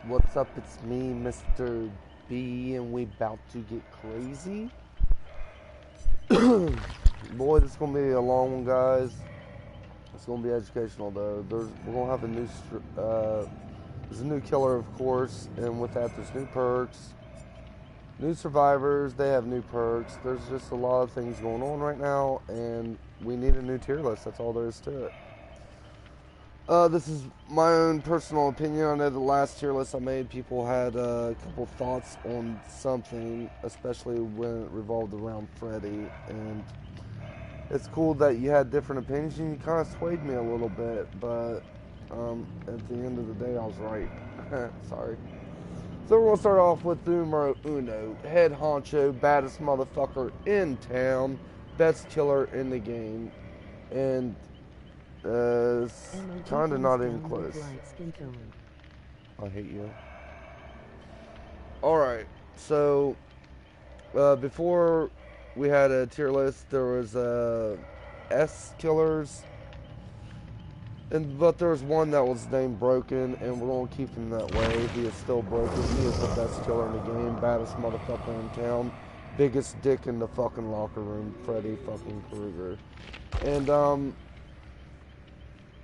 What's up? It's me, Mr. B, and we about to get crazy. Boy, this is gonna be a long one, guys. It's gonna be educational though. We're gonna have a new there's a new killer, of course, and with that, there's new perks, new survivors. They have new perks. There's just a lot of things going on right now, and we need a new tier list. That's all there is to it. This is my own personal opinion. I know the last tier list I made, people had a couple thoughts on something, especially when it revolved around Freddy. And it's cool that you had different opinions, and you kind of swayed me a little bit. But at the end of the day, I was right. Sorry. So we're going to start off with numero uno. Head honcho, baddest motherfucker in town, best killer in the game. And it's kind of not even close. I hate you. Alright, so before we had a tier list, there was S killers, but there was one that was named Broken, and we're going to keep him that way. He is still broken. He is the best killer in the game, baddest motherfucker in town, biggest dick in the fucking locker room, Freddy fucking Krueger. And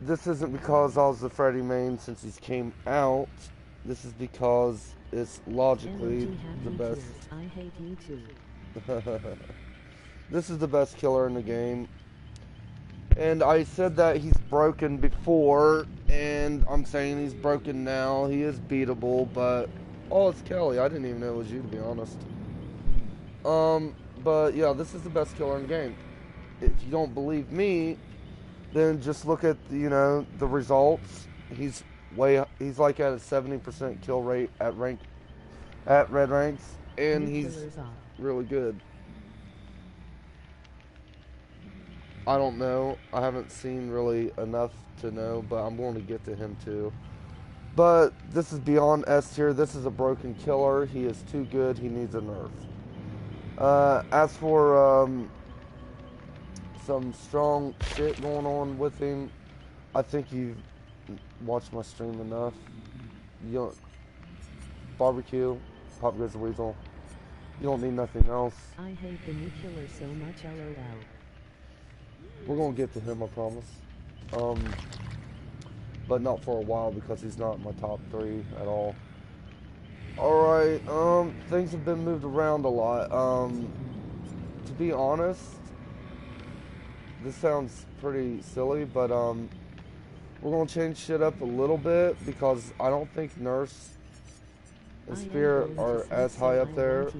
this isn't because I was the Freddy main since he came out. This is because it's logically the best. I hate you too. This is the best killer in the game. And I said that he's broken before, and I'm saying he's broken now. He is beatable, but oh, it's Kelly. I didn't even know it was you, to be honest. But yeah, this is the best killer in the game. If you don't believe me, then just look at the results. He's like at a 70% kill rate at red ranks, and he's really good. I don't know. I haven't seen really enough to know, but I'm going to get to him too. But this is beyond S tier. This is a broken killer. He is too good. He needs a nerf. As for some strong shit going on with him, I think you've watched my stream enough. You don't barbecue, Pop Goes the Weasel. You don't need nothing else. I hate the new killer so much, LOL. We're gonna get to him, I promise. But not for a while because he's not in my top 3 at all. Alright, things have been moved around a lot. To be honest, this sounds pretty silly, but we're gonna change shit up a little bit because I don't think Nurse and Spirit are as high up there.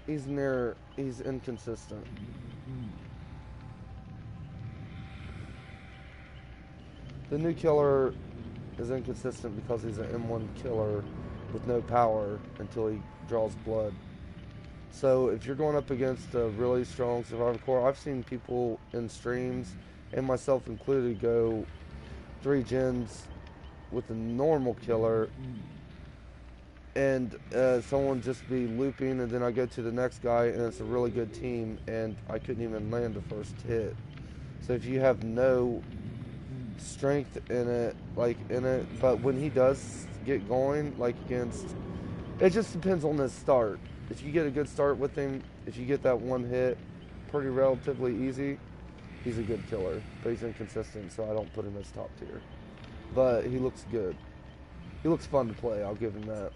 He's inconsistent. The new killer is inconsistent because he's an M1 killer with no power until he draws blood. So if you're going up against a really strong survivor core, I've seen people in streams, and myself included, go 3 gens with a normal killer, and someone just be looping, and then I go to the next guy, and it's a really good team, and I couldn't even land the first hit. So if you have no strength in it, but when he does get going, like against, it just depends on his start. If you get a good start with him, if you get that one hit pretty relatively easy, he's a good killer. But he's inconsistent, so I don't put him as top tier. But he looks good. He looks fun to play, I'll give him that.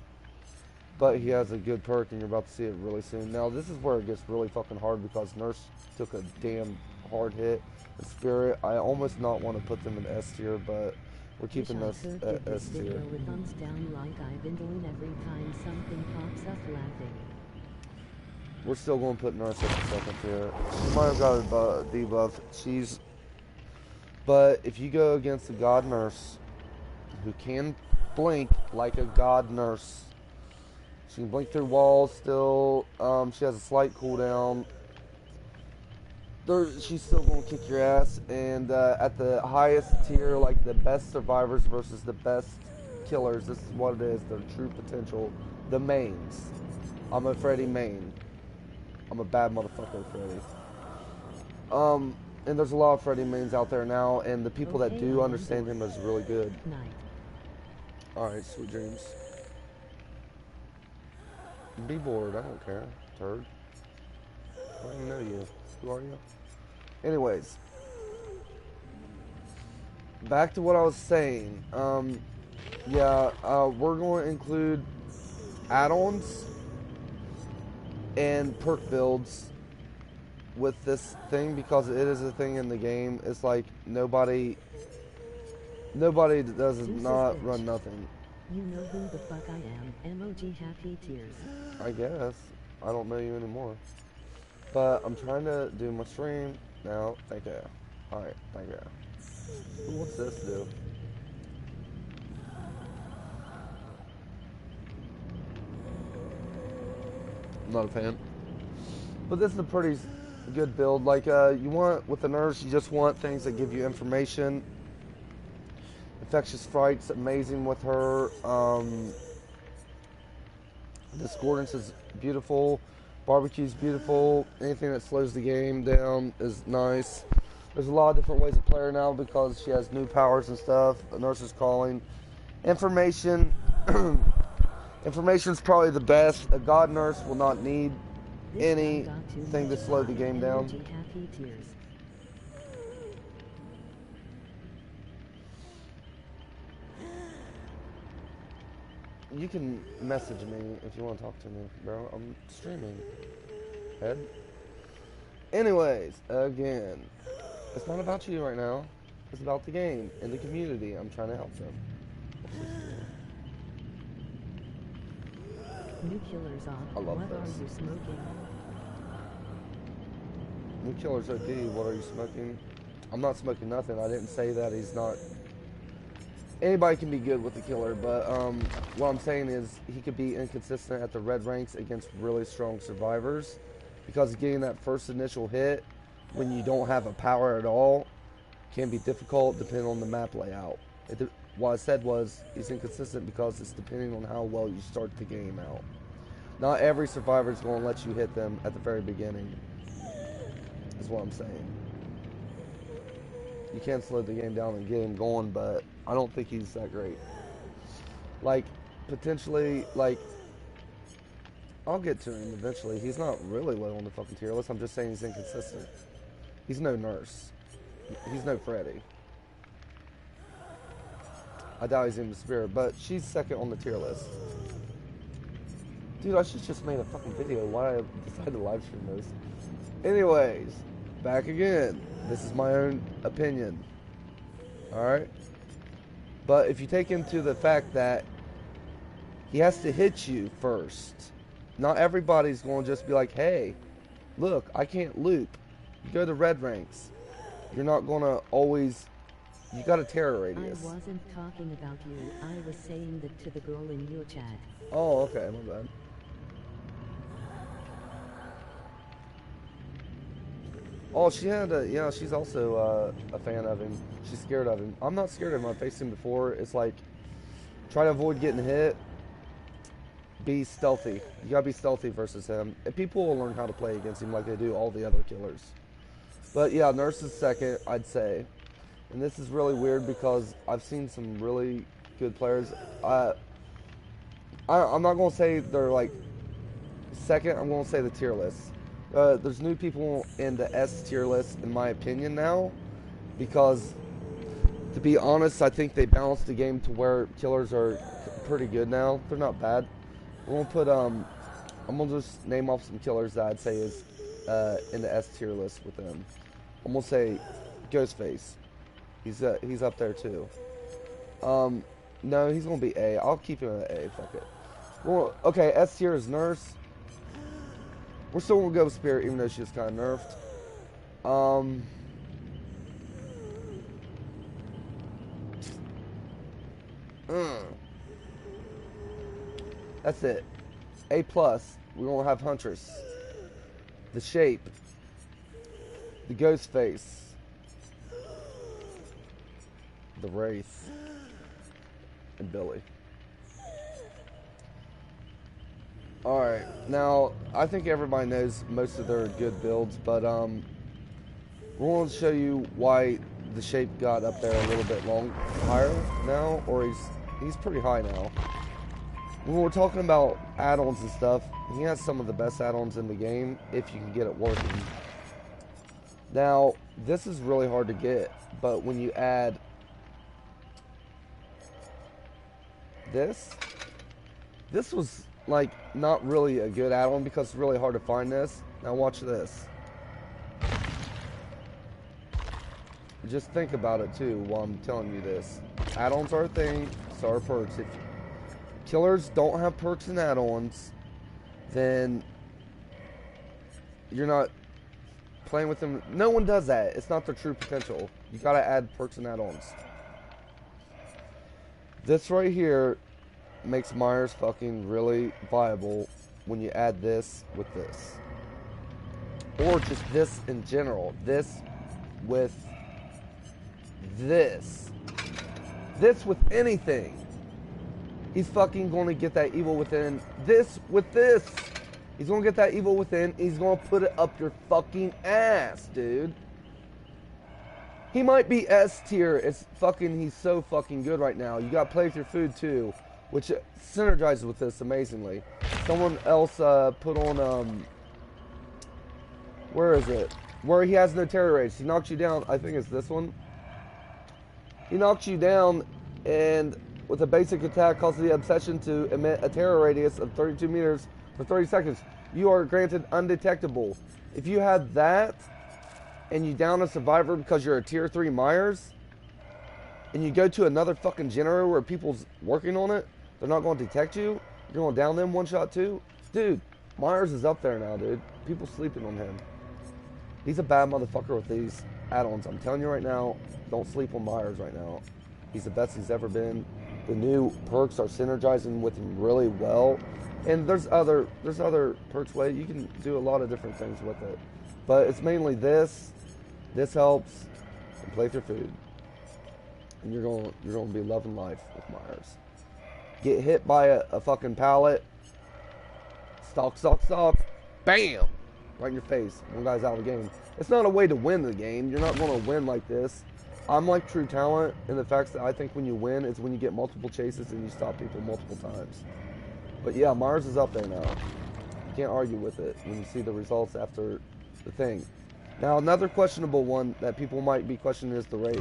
But he has a good perk, and you're about to see it really soon. Now, this is where it gets really fucking hard because Nurse took a damn hard hit. And Spirit, I almost not want to put them in S tier, but we're keeping us at S tier. With thumbs down like I've been doing every time something pops up laughing. We're still going to put Nurse at the second tier. She might have got a debuff. But if you go against a God Nurse who can blink like a God Nurse, she can blink through walls still. She has a slight cooldown. She's still going to kick your ass. And at the highest tier, like the best survivors versus the best killers, this is what it is, their true potential. The mains. I'm a Freddy main. I'm a bad motherfucker, Freddy. And there's a lot of Freddy mains out there now, and the people that Okay, do I understand am him is really good. Night. Alright, sweet dreams. Be bored, I don't care, turd. I don't even know you. Who are you? Anyways, back to what I was saying. Yeah, we're going to include add-ons and perk builds with this thing because it is a thing in the game. It's like nobody does not run nothing. You know who the fuck I am. Emoji happy tears. I guess. I don't know you anymore. But I'm trying to do my stream now. Thank you. Alright, thank you. What's this do? I'm not a fan. But this is a pretty good build. Like, you want, with the nurse, you just want things that give you information. Infectious Fright's amazing with her. Discordance is beautiful. Barbecue's beautiful. Anything that slows the game down is nice. There's a lot of different ways to play her now because she has new powers and stuff. The nurse is calling. Information. Information's probably the best. A god nurse will not need anything to slow the game down. Happy tears. You can message me if you want to talk to me, bro. I'm streaming. Head. Anyways, again, it's not about you right now. It's about the game and the community. I'm trying to help them. New killers off. I love what this. are you smoking? New killer's OP. What are you smoking? I'm not smoking nothing. I didn't say that he's not. Anybody can be good with the killer, but what I'm saying is he could be inconsistent at the red ranks against really strong survivors because getting that first initial hit when you don't have a power at all can be difficult depending on the map layout. What I said was he's inconsistent because it's depending on how well you start the game out. Not every survivor is going to let you hit them at the very beginning, is what I'm saying. You can slow the game down and get him going, but I don't think he's that great. Like, potentially, like, I'll get to him eventually. He's not really low on the fucking tier list. I'm just saying he's inconsistent. He's no nurse. He's no Freddy. I doubt he's even the spirit, but she's second on the tier list. Dude, I should just made a fucking video. Why I decided to live stream this? Anyways, back again. This is my own opinion. Alright? But if you take into the fact that he has to hit you first, not everybody's going to just be like, hey, look, I can't loop. You go to red ranks. You're not going to always... You got a terror radius. I wasn't talking about you. I was saying that to the girl in your chat. Oh, okay, my bad. Oh, she had a... Yeah, she's also a fan of him. She's scared of him. I'm not scared of him. I've faced him before. It's like, try to avoid getting hit. Be stealthy. You gotta be stealthy versus him. And people will learn how to play against him like they do all the other killers. But yeah, Nurse is second, I'd say. And this is really weird because I've seen some really good players. I'm not going to say they're like second. I'm going to say the tier list. There's new people in the S tier list, in my opinion, now. Because, to be honest, I think they balanced the game to where killers are pretty good now. They're not bad. I'm going to put, I'm going to just name off some killers that I'd say is in the S tier list with them. I'm going to say Ghostface. He's up there too. No, he's gonna be A. I'll keep him at A. Fuck it. Well, okay. S tier is Nurse. We're still gonna go with Spirit, even though she's kind of nerfed. That's it. A plus. We're gonna have Huntress. The Shape. The Ghostface. The Wraith, and Billy. Alright, now, I think everybody knows most of their good builds, but, We're going to show you why the shape got up there a little bit higher now, or he's pretty high now. When we're talking about add-ons and stuff, he has some of the best add-ons in the game if you can get it working. Now, this is really hard to get, but when you add this was like not really a good add-on because it's really hard to find this. Now watch this. Just think about it too while I'm telling you this. Add-ons are a thing, so are perks. If killers don't have perks and add-ons, then you're not playing with them. No one does that. It's not their true potential. You gotta add perks and add-ons. This right here makes Myers fucking really viable when you add this with this. Or just this in general. This with this. This with anything. He's fucking going to get that evil within. This with this. He's going to get that evil within. He's going to put it up your fucking ass, dude. He might be S tier. It's fucking, he's so fucking good right now. You got to play with your food too, which synergizes with this amazingly. Someone else put on, where is it? Where he has no terror rates. He knocks you down. I think it's this one. He knocks you down and with a basic attack causes the obsession to emit a terror radius of 32 meters for 30 seconds. You are granted undetectable. If you had that and you down a survivor because you're a tier 3 Myers and you go to another fucking generator where people's working on it, they're not going to detect you. You're going down them one shot too. Dude, Myers is up there now, dude. People sleeping on him. He's a bad motherfucker with these add-ons. I'm telling you right now, don't sleep on Myers right now. He's the best he's ever been. The new perks are synergizing with him really well. And there's other perks way. You can do a lot of different things with it. But it's mainly this. This helps. And play with your food. And you're going to be loving life with Myers. Get hit by a fucking pallet. Stalk. Bam! Right in your face. One guy's out of the game. It's not a way to win the game. You're not going to win like this. I'm like True Talent in the fact that I think when you win, it's when you get multiple chases and you stop people multiple times. But yeah, Myers is up there now. You can't argue with it when you see the results after the thing. Now, another questionable one that people might be questioning is the rate.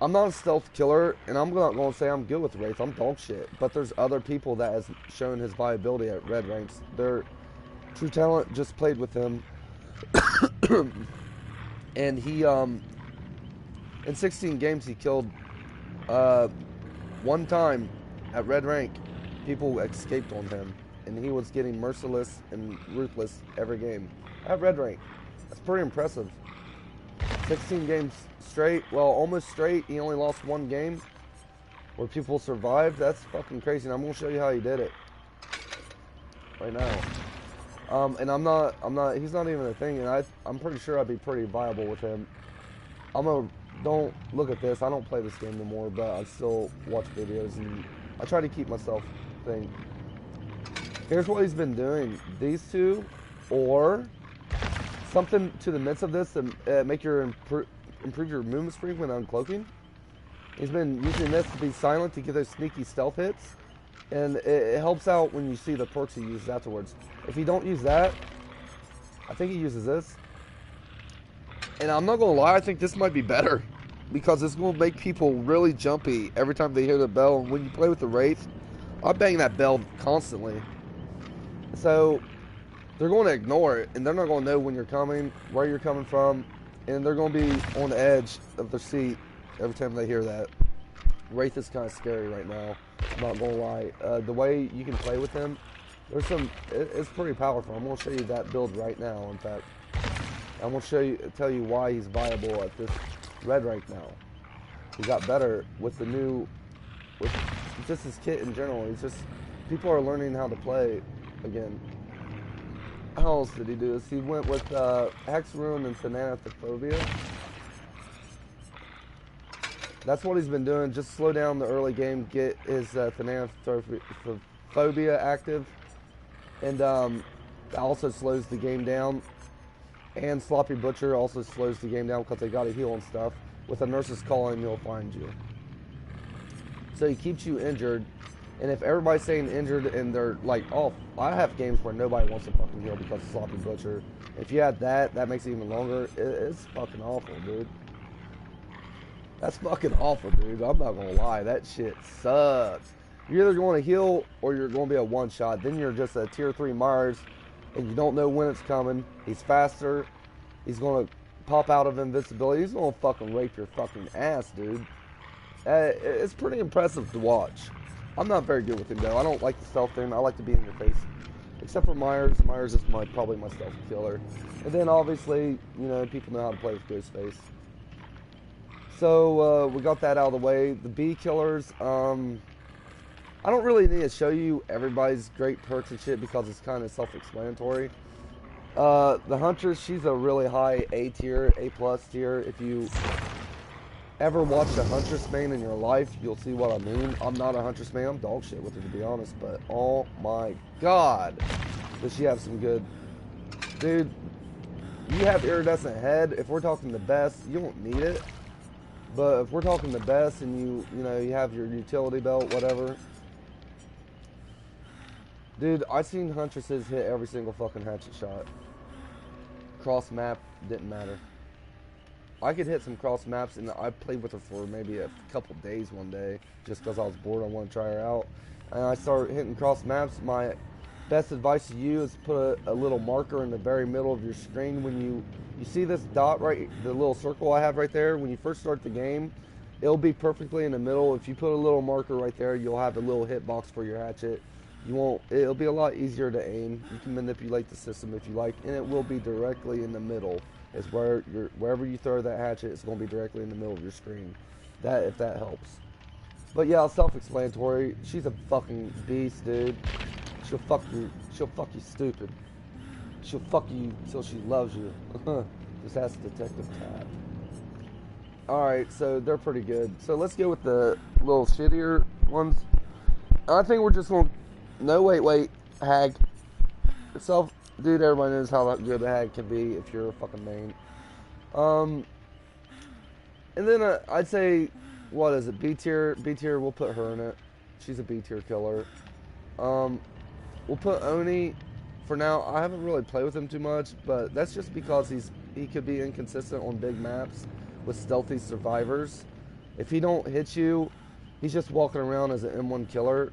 I'm not a stealth killer, and I'm not going to say I'm good with Wraith. I'm dog shit. But there's other people that has shown his viability at red ranks. True Talent just played with him. And he, in 16 games, he killed, one time at red rank. People escaped on him. And he was getting merciless and ruthless every game at red rank. That's pretty impressive. 16 games straight, well, almost straight. He only lost one game where people survived. That's fucking crazy. And I'm gonna show you how he did it right now. And he's not even a thing. And I'm pretty sure I'd be pretty viable with him. Don't look at this. I don't play this game anymore, but I still watch videos and I try to keep myself thing. Here's what he's been doing. These two, or something to the midst of this to make your improve your movement speed when uncloaking. He's been using this to be silent to get those sneaky stealth hits, and it helps out when you see the perks he uses afterwards. If you don't use that, I think he uses this. And I'm not gonna lie, I think this might be better because it's gonna make people really jumpy every time they hear the bell. And when you play with the Wraith, I bang that bell constantly. So they're going to ignore it, and they're not going to know when you're coming, where you're coming from, and they're going to be on the edge of their seat every time they hear that. Wraith is kind of scary right now. I'm not going to lie. The way you can play with him, it's pretty powerful. I'm going to show you that build right now. In fact, I'm going to tell you why he's viable at this red rank now. He got better with with just his kit in general. People are learning how to play again. How else did he do this? He went with Hex Rune and Thanatophobia. That's what he's been doing. Just slow down the early game, get his Thanatophobia active, and That also slows the game down. And Sloppy Butcher also slows the game down because they gotta heal and stuff. With a nurse's call in, he'll find you. So he keeps you injured. And if everybody's saying injured and they're like, oh, I have games where nobody wants to fucking heal because of Sloppy Butcher. If you add that, that makes it even longer. It's fucking awful, dude. That's fucking awful, dude. I'm not gonna lie. That shit sucks. You're either going to heal or you're going to be a one-shot. Then you're just a tier 3 Myers and you don't know when it's coming. He's faster. He's going to pop out of invincibility. He's going to fucking rape your fucking ass, dude. It's pretty impressive to watch. I'm not very good with him, though. I don't like the stealth thing. I like to be in your face. Except for Myers. Myers is probably my stealth killer. And then, obviously, you know, people know how to play with Ghostface. So, we got that out of the way. The B killers, I don't really need to show you everybody's great perks and shit because it's kind of self-explanatory. The Huntress, she's a really high A tier, A plus tier. If you ever watched a Huntress main in your life, you'll see what I mean. I'm not a Huntress main. I'm dog shit with her, to be honest. But, oh my god, does she have some good... Dude, you have Iridescent Head. If we're talking the best, you don't need it. But if we're talking the best and you know, you have your utility belt, whatever... Dude, I've seen Huntresses hit every single fucking hatchet shot. Cross map, didn't matter. I could hit some cross maps, and I played with her for maybe a couple days one day, just because I was bored. I wanted to try her out. And I started hitting cross maps. My best advice to you is put a little marker in the very middle of your screen. When you see this dot right, the little circle I have right there, when you first start the game, it'll be perfectly in the middle. If you put a little marker right there, you'll have a little hitbox for your hatchet. It'll be a lot easier to aim. You can manipulate the system if you like, and it will be directly in the middle. It's wherever you throw that hatchet, it's going to be directly in the middle of your screen. If that helps. But yeah, self-explanatory. She's a fucking beast, dude. She'll fuck you stupid. She'll fuck you till she loves you. Just ask Detective Tab. Alright, so they're pretty good. So let's go with the little shittier ones. I think we're just going to... No, wait. Hag. Dude, everybody knows how good a hag can be if you're a fucking main. And then I'd say, what is it? B tier. B tier, we'll put her in it. She's a B tier killer. We'll put Oni for now. I haven't really played with him too much, but that's just because he could be inconsistent on big maps with stealthy survivors. If he don't hit you, he's just walking around as an M1 killer.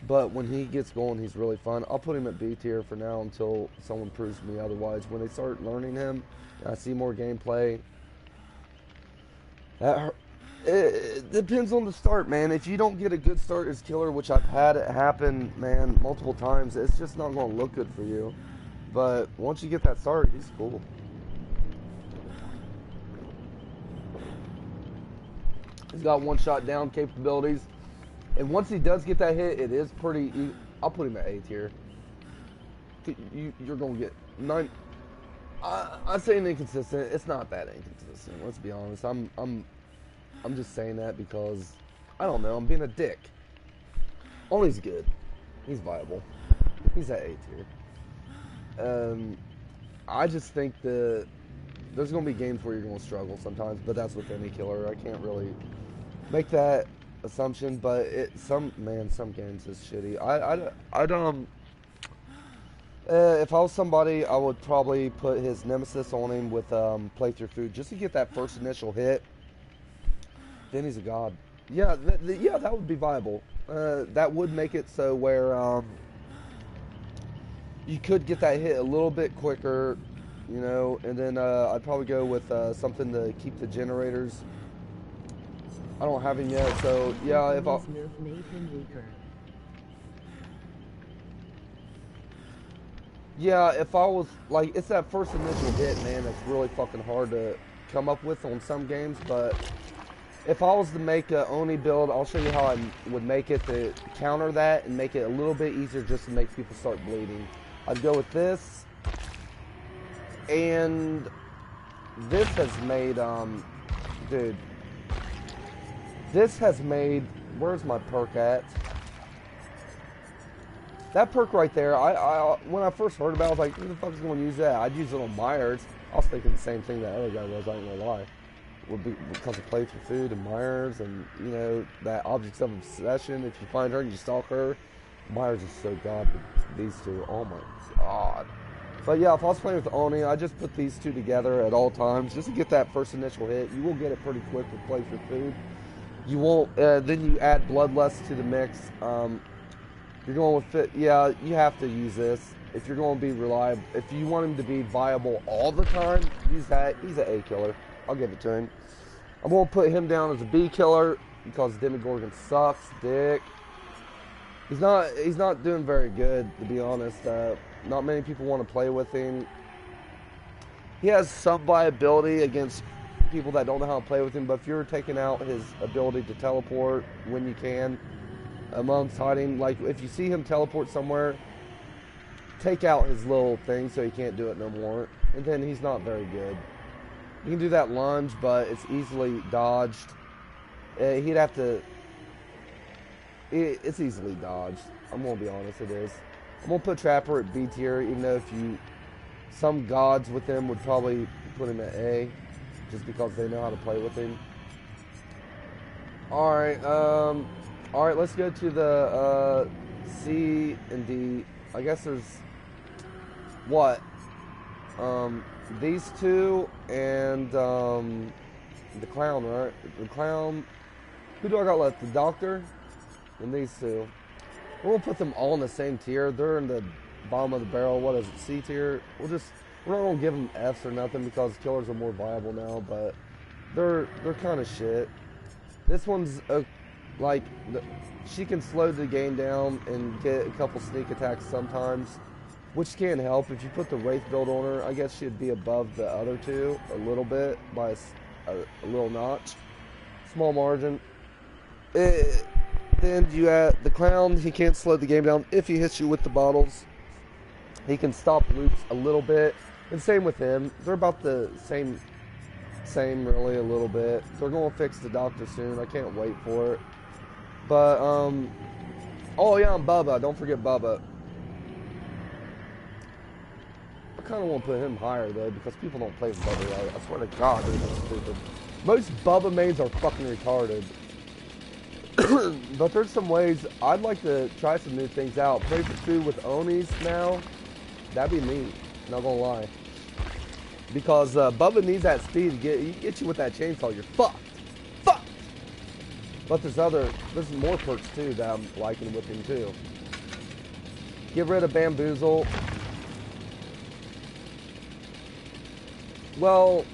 But when he gets going, he's really fun. I'll put him at B tier for now until someone proves to me otherwise. When they start learning him, and I see more gameplay. It depends on the start, man. If you don't get a good start as killer, which I've had it happen, man, multiple times, it's just not going to look good for you. But once you get that start, he's cool. He's got one-shot down capabilities. And once he does get that hit, it is pretty... I'll put him at A tier. You're going to get 9... I'm saying inconsistent. It's not that inconsistent. Let's be honest. I'm just saying that because... I don't know. I'm being a dick. Only's good. He's viable. He's at A tier. I just think that... There's going to be games where you're going to struggle sometimes, but that's with any killer. I can't really make that... assumption, but some games is shitty. If I was somebody, I would probably put his nemesis on him with playthrough food just to get that first initial hit. Then he's a god. Yeah, that would be viable. That would make it so where you could get that hit a little bit quicker, you know. And then I'd probably go with something to keep the generators. I don't have him yet, so yeah, if I... Yeah, if I was, like, it's that first initial hit, man, that's really fucking hard to come up with on some games, but if I was to make a Oni build, I'll show you how I would make it to counter that and make it a little bit easier just to make people start bleeding. I'd go with this, and this has made, dude... This has made... Where's my perk at? That perk right there, I when I first heard about it, I was like, who the fuck is going to use that? I'd use it on Myers. I was thinking the same thing that other guy was, I ain't gonna lie. Would be because of Play for Food and Myers and, you know, that Objects of Obsession. If you find her and you stalk her, Myers is so god with these two. Oh my god. But yeah, if I was playing with Oni, I just put these two together at all times just to get that first initial hit. You will get it pretty quick with Play for Food. You won't, then you add Bloodlust to the mix. You're going with fit. Yeah, you have to use this if you're going to be reliable. If you want him to be viable all the time, use that. He's an A killer. I'll give it to him. I'm going to put him down as a B killer because Demogorgon sucks dick. He's not doing very good, to be honest. Not many people want to play with him. He has some viability against people that don't know how to play with him, but if you're taking out his ability to teleport when you can, amongst hiding, like if you see him teleport somewhere, take out his little thing so he can't do it no more, and then he's not very good. You can do that lunge, but it's easily dodged. He'd have to. It's easily dodged. I'm gonna be honest, it is. I'm gonna put Trapper at B tier, even though if you, some gods with him would probably put him at A, just because they know how to play with him. All right, let's go to the C and D. I guess there's what? These two and the clown, right? The clown. Who do I got left? The doctor and these two. We're gonna put them all in the same tier. They're in the bottom of the barrel. What is it? C tier. We're not gonna give them Fs or nothing because killers are more viable now, but they're kind of shit. This one's like she can slow the game down and get a couple sneak attacks sometimes, which can help. If you put the Wraith build on her, I guess she'd be above the other two a little bit by a little notch, small margin. Then you add the clown. He can't slow the game down if he hits you with the bottles. He can stop loops a little bit, and same with him. They're about the same really, a little bit. They're going to fix the doctor soon. I can't wait for it. But oh yeah, and Bubba. Don't forget Bubba. I kind of want to put him higher though because people don't play with Bubba right. I swear to God, they're so stupid. Most Bubba mains are fucking retarded. But there's some ways I'd like to try some new things out. Play for Food with Onis now. That'd be neat. Not gonna lie. Because Bubba needs that speed to get you with that chainsaw. You're fucked. Fucked. But there's more perks too that I'm liking with him too. Get rid of Bamboozle. Well,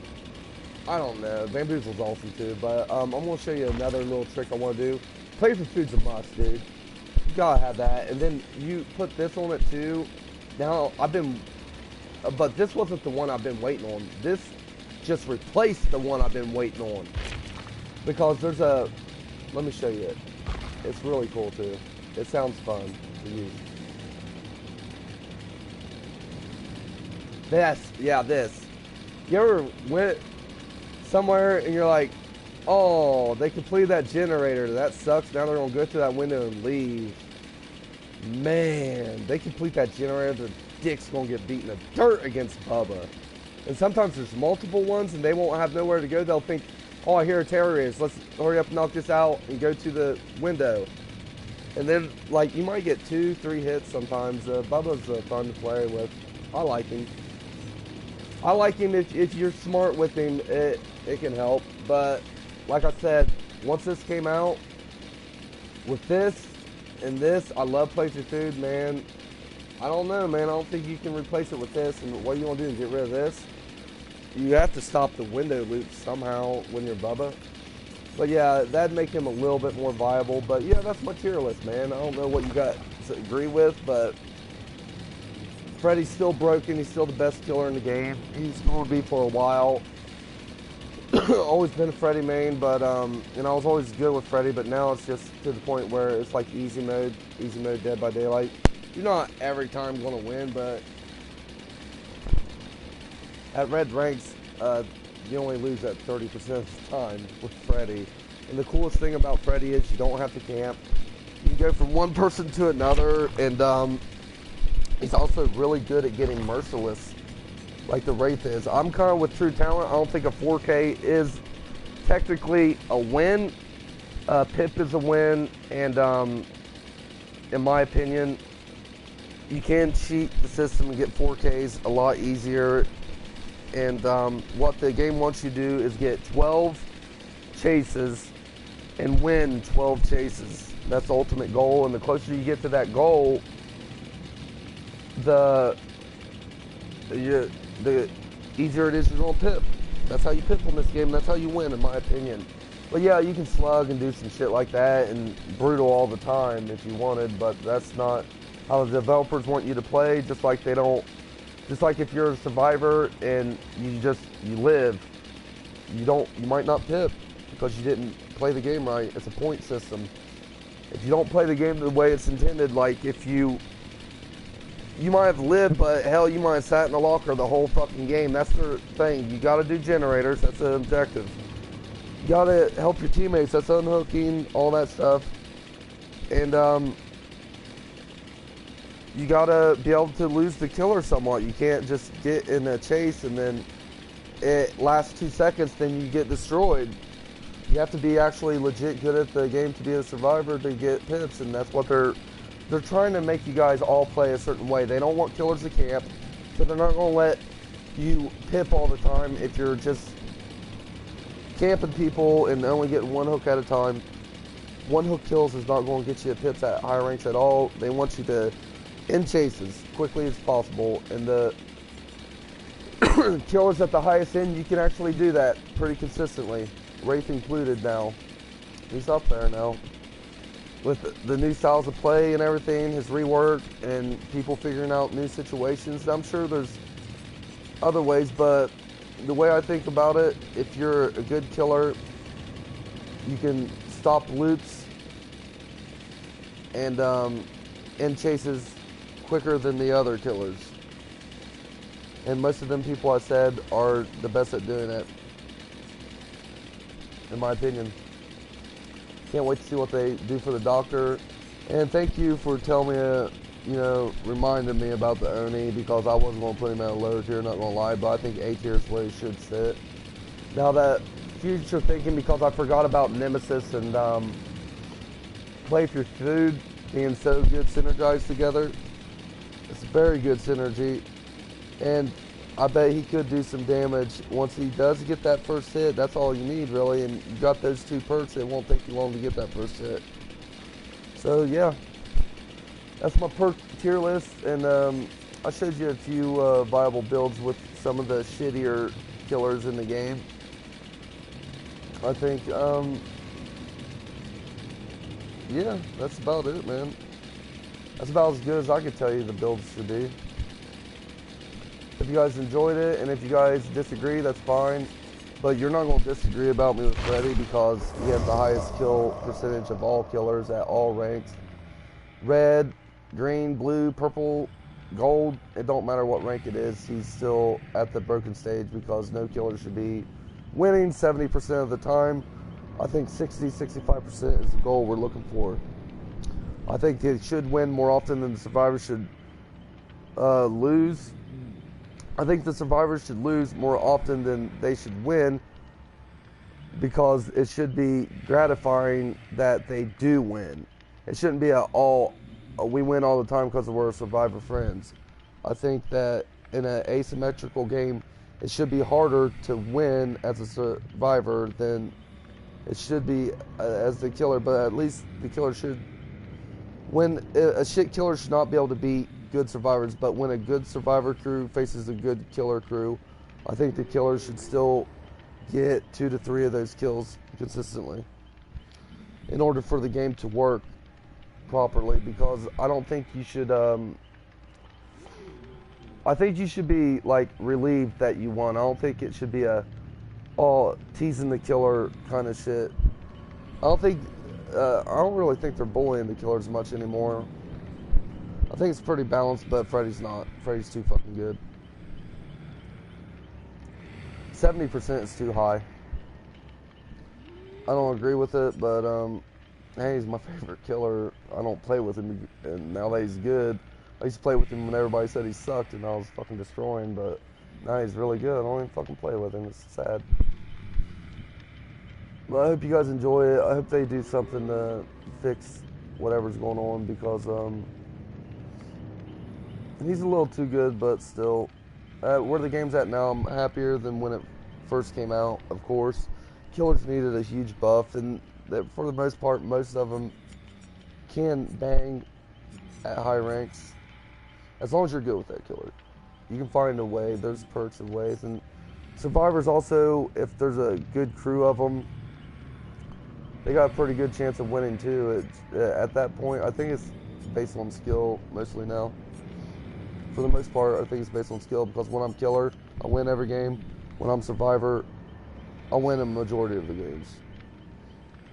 I don't know. Bamboozle's awesome too, but I'm gonna show you another little trick I want to do. Play for Food's a must, dude. You gotta have that, and then you put this on it too. Now but this wasn't the one I've been waiting on. This just replaced the one I've been waiting on because there's a. Let me show you it. It's really cool too. It sounds fun to use. This. You ever went somewhere and you're like, oh, they completed that generator. That sucks. Now they're going to go through that window and leave. Man, they complete that generator. Their dick's going to get beaten to dirt against Bubba. And sometimes there's multiple ones and they won't have nowhere to go. They'll think, oh, I hear a terrorist. Let's hurry up and knock this out and go to the window. And then, like, you might get 2-3 hits sometimes. Bubba's fun to play with. I like him. I like him if you're smart with him, it can help. But like I said, once this came out, with this and this, I love Play for Food, man. I don't know, man. I don't think you can replace it with this. And what you want to do is get rid of this. You have to stop the window loop somehow when you're Bubba. But yeah, that'd make him a little bit more viable. But yeah, that's my tier list, man. I don't know what you got to agree with, but Freddy's still broken. He's still the best killer in the game. He's going to be for a while. Always been a Freddy main, but and I was always good with Freddy, but now it's just to the point where it's like easy mode, Dead by Daylight. You're not every time going to win, but at red ranks, you only lose at 30% of the time with Freddy. And the coolest thing about Freddy is you don't have to camp. You can go from one person to another, and he's also really good at getting merciless, like the Wraith is. I'm kind of with True Talent. I don't think a 4K is technically a win. Pip is a win, and in my opinion, you can cheat the system and get 4Ks a lot easier. And what the game wants you to do is get 12 chases and win 12 chases. That's the ultimate goal, and the closer you get to that goal, the easier it is to roll pip. That's how you pip on this game. That's how you win, in my opinion. But yeah, you can slug and do some shit like that and brutal all the time if you wanted, but that's not how the developers want you to play. Just like they don't, just like if you're a survivor and you live, you might not pip because you didn't play the game right. It's a point system. If you don't play the game the way it's intended, like if you might have lived, but hell, you might have sat in the locker the whole fucking game. That's the thing. You gotta do generators. That's the objective. You gotta help your teammates. That's unhooking, all that stuff. And you gotta be able to lose the killer somewhat. You can't just get in a chase and then it lasts 2 seconds, then you get destroyed. You have to be actually legit good at the game to be a survivor to get pips, and that's what they're trying to make you guys all play a certain way. They don't want killers to camp, so they're not gonna let you pip all the time if you're just camping people and only getting one hook at a time. One hook kills is not going to get you pips at high ranks at all. They want you to end chases quickly as possible, and the killers at the highest end, you can actually do that pretty consistently. Wraith included now. He's up there now. With the new styles of play and everything, his rework, and people figuring out new situations. I'm sure there's other ways, but the way I think about it, if you're a good killer, you can stop loops and end chases quicker than the other killers. And most of them people I said are the best at doing it, in my opinion. Can't wait to see what they do for the doctor. And thank you for telling me, reminding me about the Oni, because I wasn't going to put him at a lower tier, not going to lie, but I think A tier is where he should sit. Now that future thinking, because I forgot about Nemesis and Play for Food being so good synergized together. It's very good synergy. And I bet he could do some damage once he does get that first hit. That's all you need, really. And you got those 2 perks, it won't take you long to get that first hit. So, yeah. That's my perk tier list. And I showed you a few viable builds with some of the shittier killers in the game. I think, yeah, that's about it, man. That's about as good as I could tell you the builds should be. If you guys enjoyed it, and if you guys disagree, that's fine. But you're not going to disagree about me with Freddy, because he has the highest kill percentage of all killers at all ranks. Red, green, blue, purple, gold, it don't matter what rank it is, he's still at the broken stage, because no killer should be winning 70% of the time. I think 60-65% is the goal we're looking for. I think they should win more often than the survivors should lose. I think the survivors should lose more often than they should win, because it should be gratifying that they do win. It shouldn't be we win all the time because we're survivor friends. I think that in an asymmetrical game, it should be harder to win as a survivor than it should be as the killer, but at least the killer should win. A shit killer should not be able to beat good survivors, but when a good survivor crew faces a good killer crew, I think the killer should still get 2 to 3 of those kills consistently in order for the game to work properly, because I don't think you should I think you should be like relieved that you won. I don't think it should be teasing the killer kind of shit. I don't really think they're bullying the killers much anymore. I think it's pretty balanced, but Freddy's not. Freddy's too fucking good. 70% is too high. I don't agree with it, but Hey, he's my favorite killer. I don't play with him, and now that he's good, I used to play with him when everybody said he sucked, and I was fucking destroying. But now he's really good. I don't even fucking play with him. It's sad. But I hope you guys enjoy it. I hope they do something to fix whatever's going on because he's a little too good, but still, where the game's at now, I'm happier than when it first came out. Of course, killers needed a huge buff, and that for the most part, most of them can bang at high ranks as long as you're good with that killer. You can find a way. There's perks and ways, and survivors also, if there's a good crew of them, they got a pretty good chance of winning too. At that point, I think it's based on skill mostly now. For the most part, I think it's based on skill because when I'm killer, I win every game. When I'm survivor, I win a majority of the games.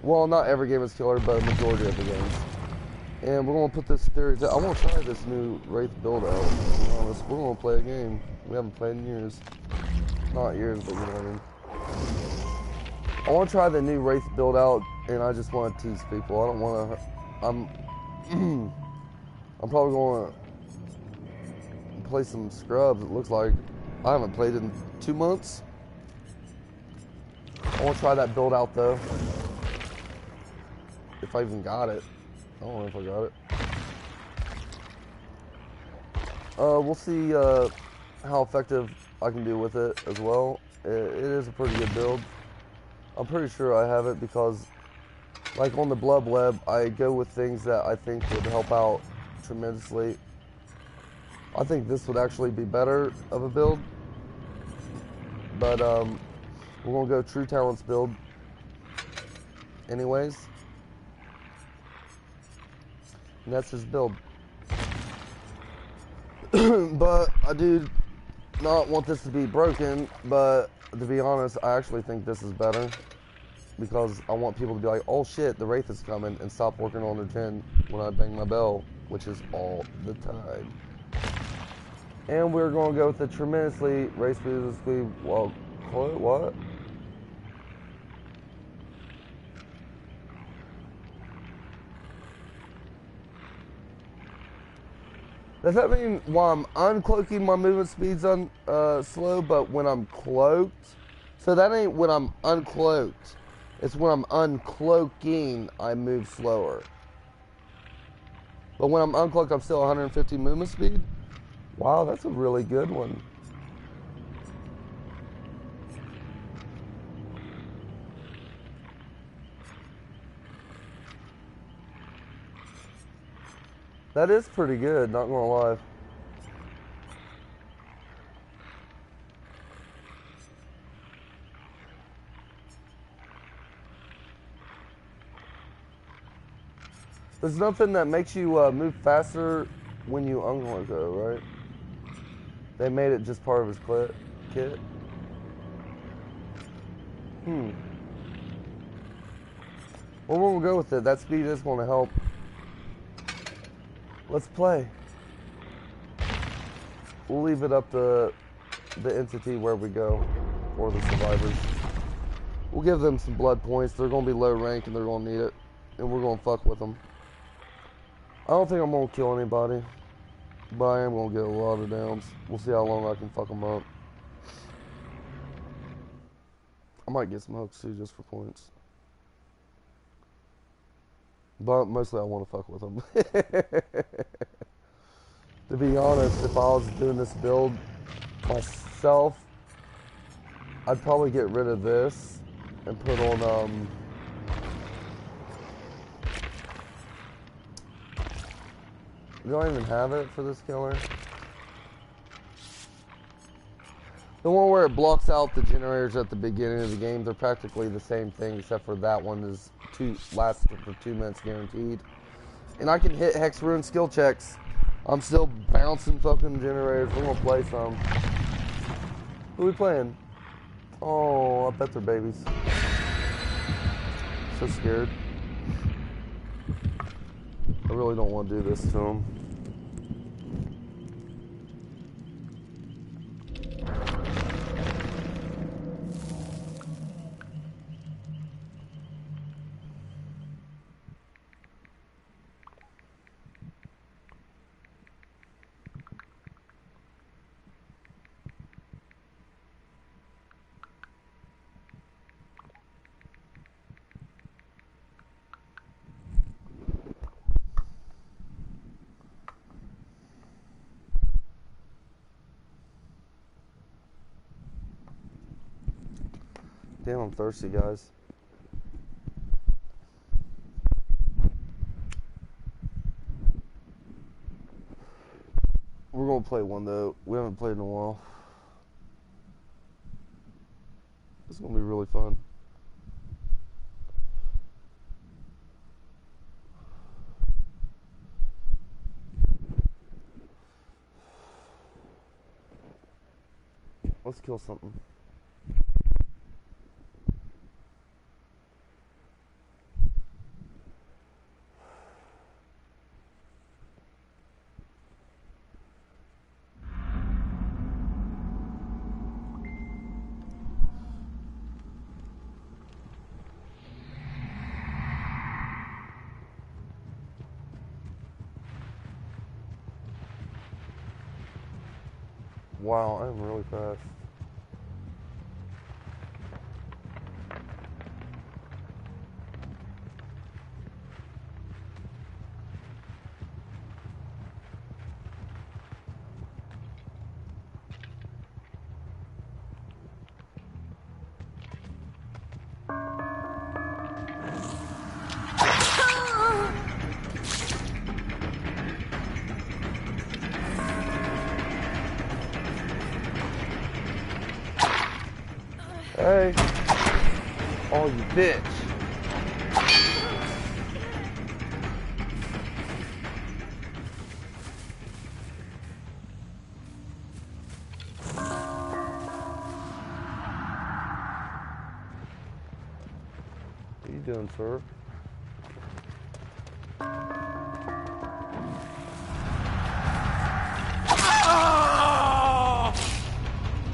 Well, not every game is killer, but a majority of the games. And we're going to put this theory to, I want to try this new Wraith build out. To be honest, we're going to play a game. We haven't played in years. Not years, but you know what I mean. I want to try the new Wraith build out, and I just want to tease people. I don't want to. I'm probably going to play some scrubs. It looks like I haven't played in 2 months. I want to try that build out though. If I even got it. I don't know if I got it. We'll see how effective I can do with it as well. It is a pretty good build. I'm pretty sure I have it because, like on the Blood Web, I go with things that I think would help out tremendously. I think this would actually be better of a build. But we're going to go True Talents build anyways. And that's his build. But I do not want this to be broken, but to be honest, I actually think this is better because I want people to be like, oh shit, the Wraith is coming, and stop working on their gen when I bang my bell, which is all the time. And we're going to go with the tremendously race speed. Well, what? Does that mean while I'm uncloaking my movement speed's slow, but when I'm cloaked? So that ain't when I'm uncloaked. It's when I'm uncloaking, I move slower. But when I'm uncloaked, I'm still 150 movement speed? Wow, that's a really good one. That is pretty good, not gonna lie. There's nothing that makes you move faster when you uncloak though, right? They made it just part of his kit. Well, we'll go with it. That speed is going to help. Let's play. We'll leave it up to the entity where we go, or the survivors. We'll give them some blood points. They're going to be low rank and they're going to need it. And we're going to fuck with them. I don't think I'm going to kill anybody. But I am going to get a lot of downs. We'll see how long I can fuck them up. I might get some hooks too just for points. But mostly I want to fuck with them. To be honest, if I was doing this build myself, I'd probably get rid of this and put on do I even have it for this killer? The one where it blocks out the generators at the beginning of the game, they're practically the same thing, except for that one is lasts for 2 minutes guaranteed. And I can hit Hex Rune skill checks. I'm still bouncing fucking generators. We're gonna play some. Who are we playing? Oh, I bet they're babies. So scared. I really don't want to do this to them. Damn, I'm thirsty, guys. We're gonna play one though. We haven't played in a while. It's gonna be really fun. Let's kill something. Wow, I'm really fast. Hey. Oh, you bitch. What are you doing, sir?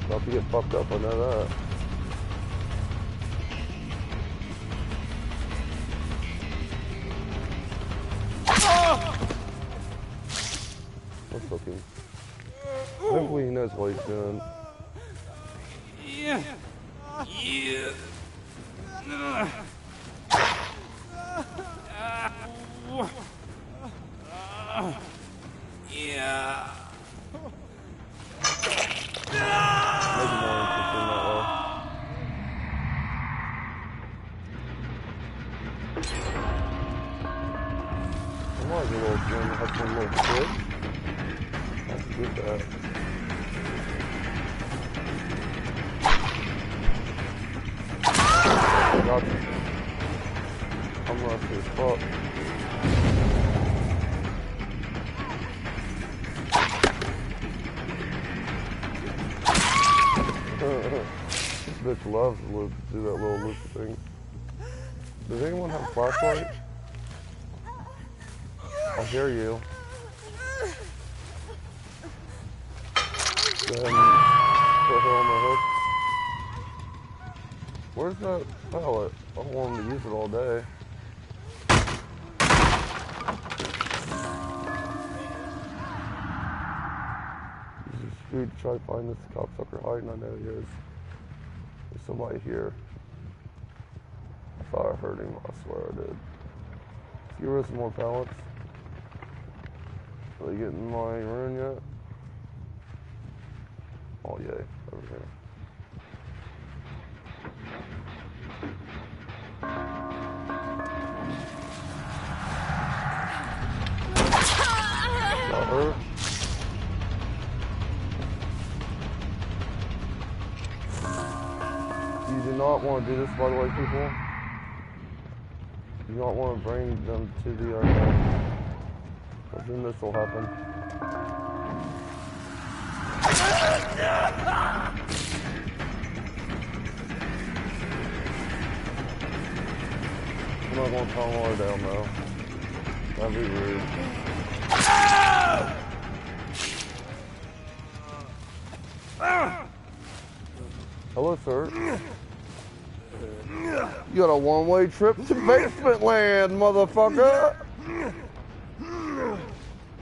About to get fucked up, I know that. What's looking? Hopefully he knows what he's doing. Yeah. Yeah. Yeah. Maybe more interesting that way. I might as well have some little twitch. Let's get that. Gotcha. I'm rusty as fuck. This bitch loves to do that little loop thing. Does anyone have a flashlight? I hear you. Then put her on the hook. Where's that pallet? I don't want him to use it all day. Use your speed to try to find this cocksucker hiding. I know he is. There's somebody here. I thought I heard him. I swear I did. Give her some more pallets. Are they getting my rune yet? Oh yay, over here. Got her. You do not want to do this, by the way, people. You do not want to bring them to the because then this will happen. I'm not going to calm her down though. That'd be rude. Hello, sir. You got a one-way trip to basement land, motherfucker.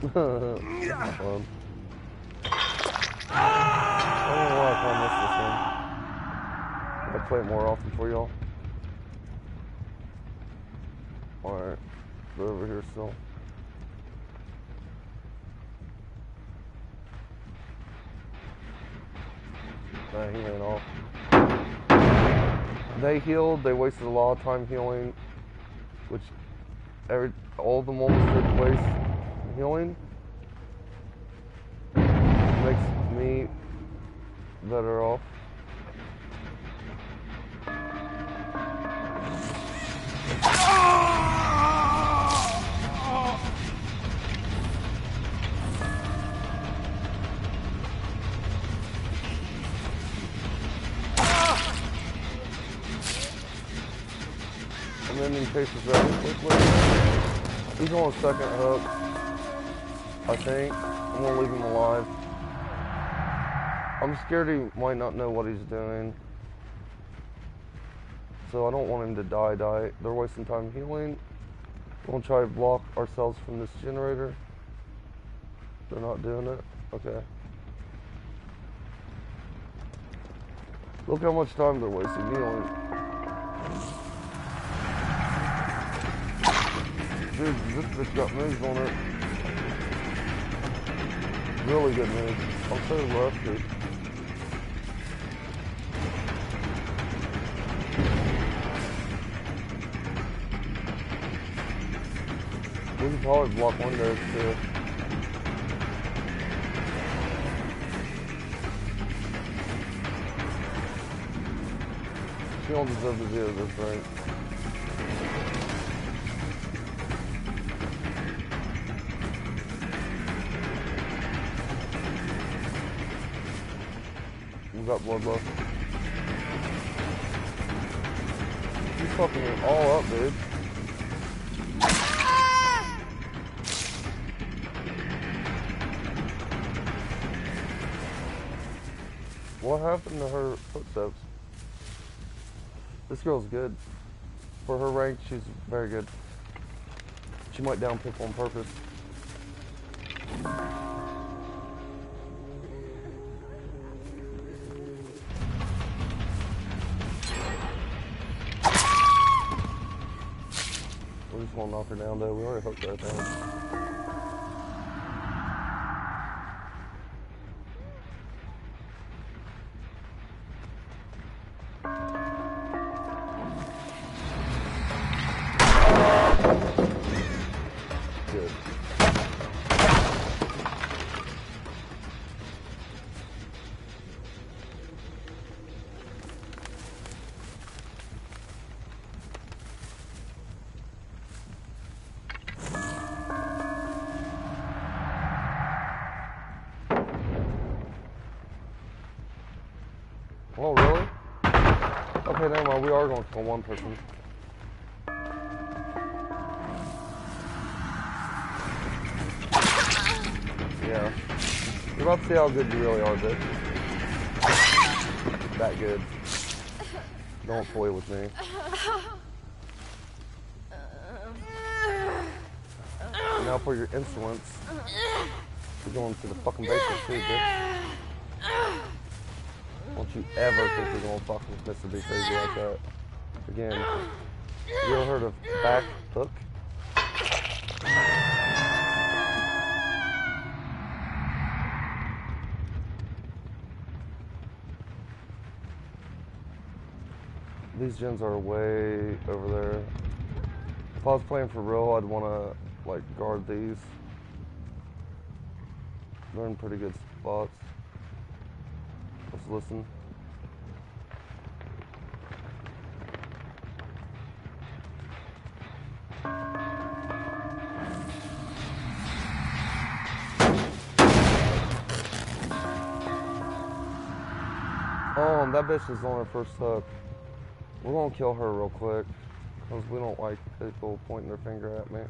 That's fun. I don't know why I missed this one. I play it more often for y'all. Alright, they're over here still. Nah, he ran off. They healed. They wasted a lot of time healing, which all of them almost did waste healing. Makes me better off. I'm ending cases very quickly. He's on a second hook, I think. I'm gonna leave him alive. I'm scared he might not know what he's doing. So I don't want him to die. They're wasting time healing. We're gonna try to block ourselves from this generator. They're not doing it. Okay. Look how much time they're wasting healing. Dude, this bitch got moves on it. Really good moves. I'm so lucky. We can probably block windows too. She don't deserve to do this, right? We got bloodlust. She's fucking it all up, dude. What happened to her footsteps? This girl's good. For her rank, she's very good. She might down people on purpose. We just want to knock her down though. We already hooked her down. Good. Oh, really? Okay, never mind. We are going to kill one person. Yeah. You're about to see how good you really are, bitch. That good. Don't toy with me. Now for your insolence. You're going to the fucking basement too, bitch. Don't you ever think you're gonna fuck with MrBeCrazy like that. Again, you ever heard of back hook? These gens are way over there. If I was playing for real, I'd wanna like guard these. They're in pretty good spots. Let's listen. Oh, that bitch is on her first hook. We're gonna kill her real quick, because we don't like people pointing their finger at me.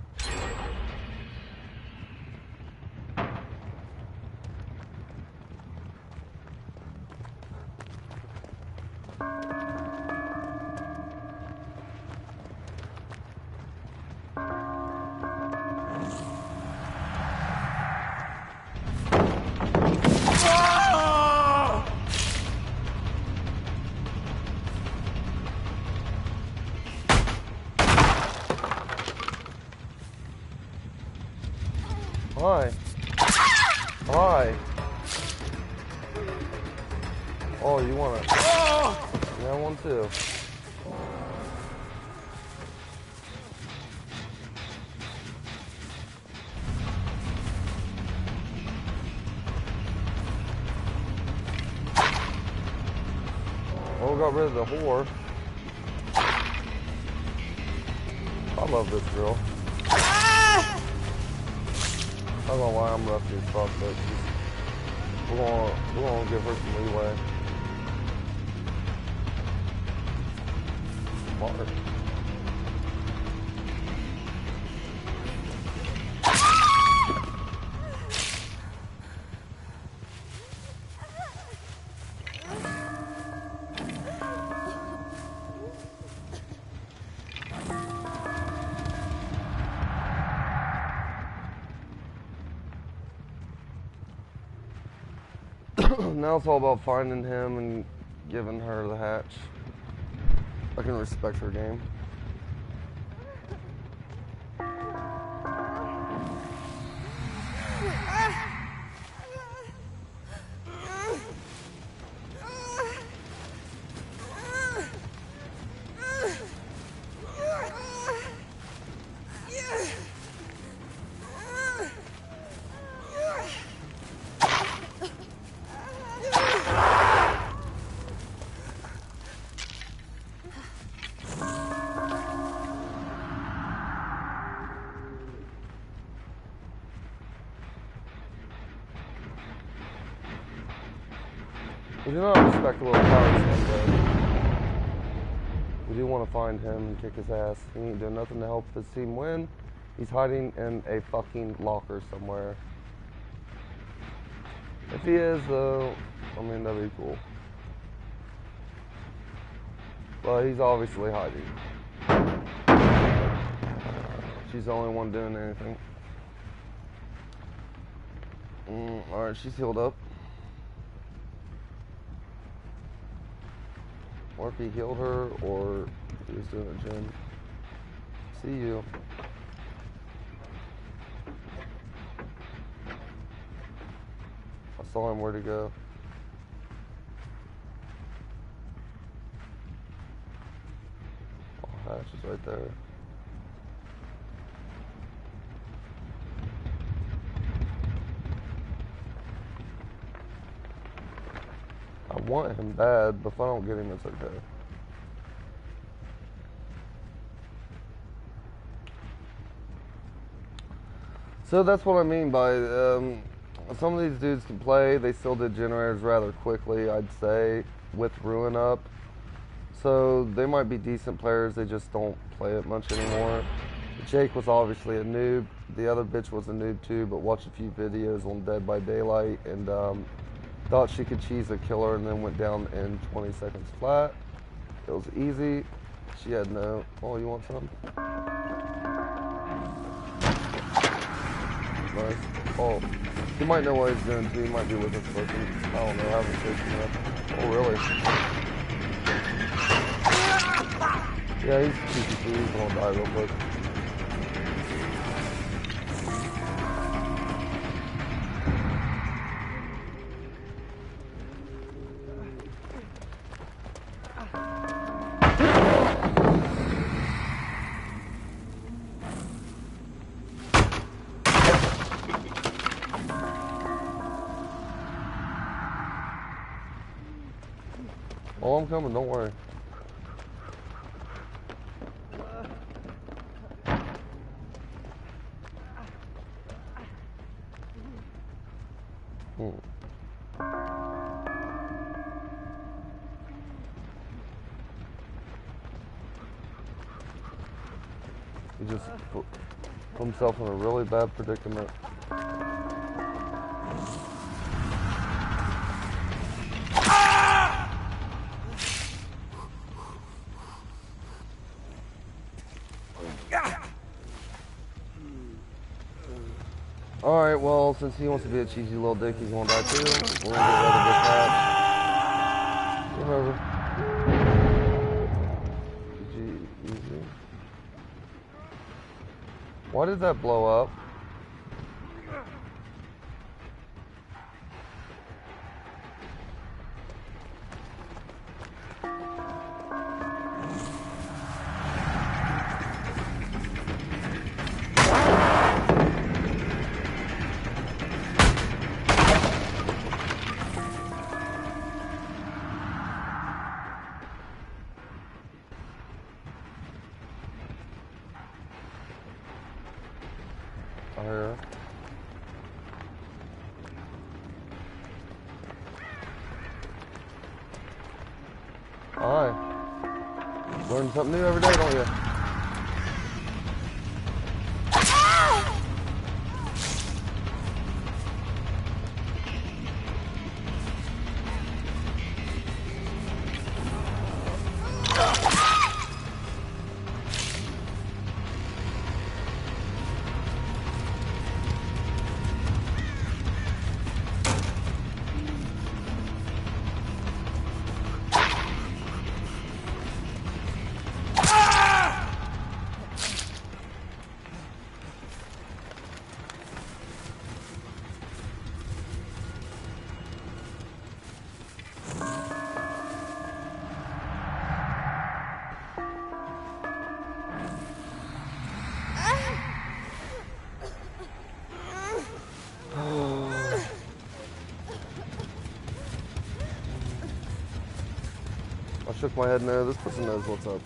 Hi. Hi. Oh, you wanna? Yeah, I want to. Oh, got rid of the whore. I love this girl. I don't know why I'm rusty as fuck, but we're gonna give her some leeway. Smart. Now it's all about finding him and giving her the hatch. I can respect her game. We do not respect a little power someday. We do want to find him and kick his ass. He ain't doing nothing to help this team win. He's hiding in a fucking locker somewhere. If he is, though, I mean, that'd be cool. But he's obviously hiding. She's the only one doing anything. Alright, she's healed up. Or if he healed her, or if he was doing a gym. See you. I saw him where to go. Oh, hatch is right there. I want him bad, but if I don't get him, it's okay. So that's what I mean by some of these dudes can play. They still did generators rather quickly, I'd say, with Ruin up. So they might be decent players, they just don't play it much anymore. Jake was obviously a noob. The other bitch was a noob too, but watched a few videos on Dead by Daylight and thought she could cheese a killer and then went down in 20 seconds flat. It was easy. She had no... Oh, you want some? Nice. Oh, he might know what he's doing too. He might be with us looking. I don't know. I haven't chased him yet. Oh, really? Yeah, he's TCC. He's gonna die real quick. Oh, I'm coming, don't worry. He just put himself in a really bad predicament. Alright, well, since he wants to be a cheesy little dick, he's gonna die too. We're gonna get rid of this hatch. Game over. GG, easy. Why did that blow up? I hear her. Alright. Learn something new every day, don't you? I shook my head no. This person knows what's up.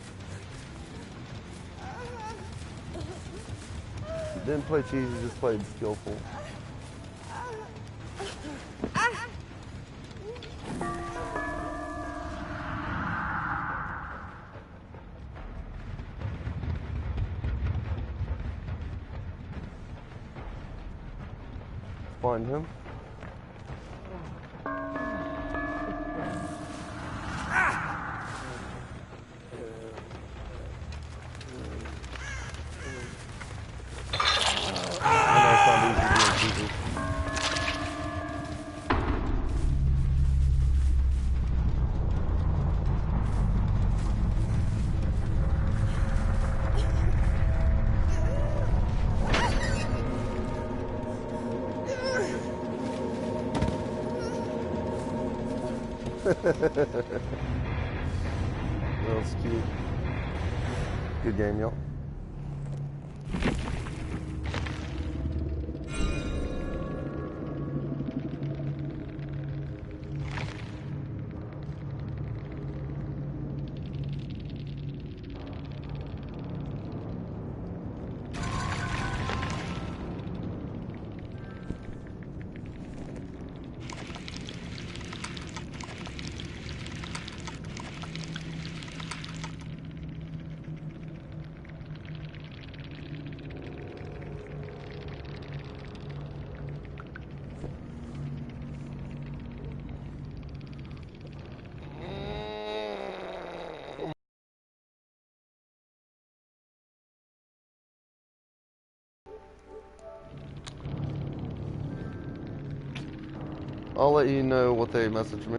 Didn't play cheesy, just played skillful. Find him. That's cute. Good game, y'all. I'll let you know what they message me.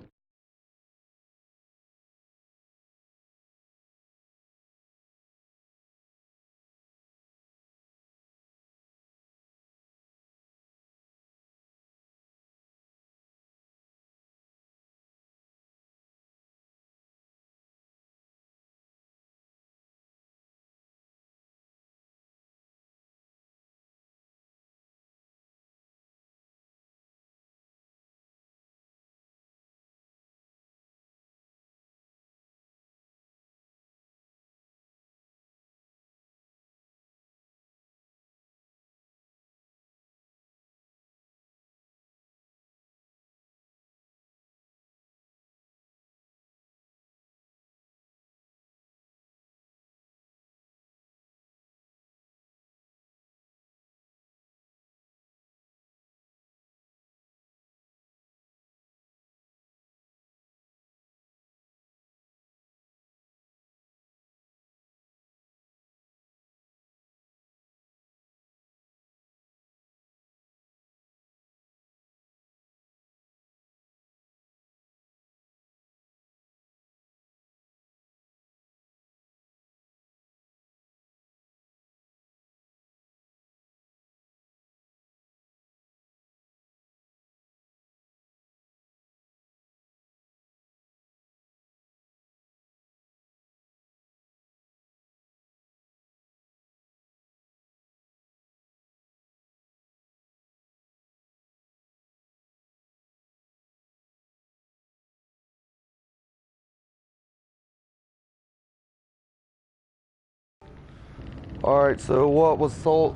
All right. So what was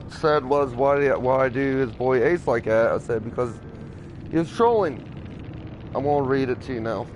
said was why do his boy Ace like that? I said because he was trolling. I'm gonna read it to you now.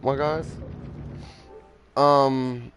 My guys. Um,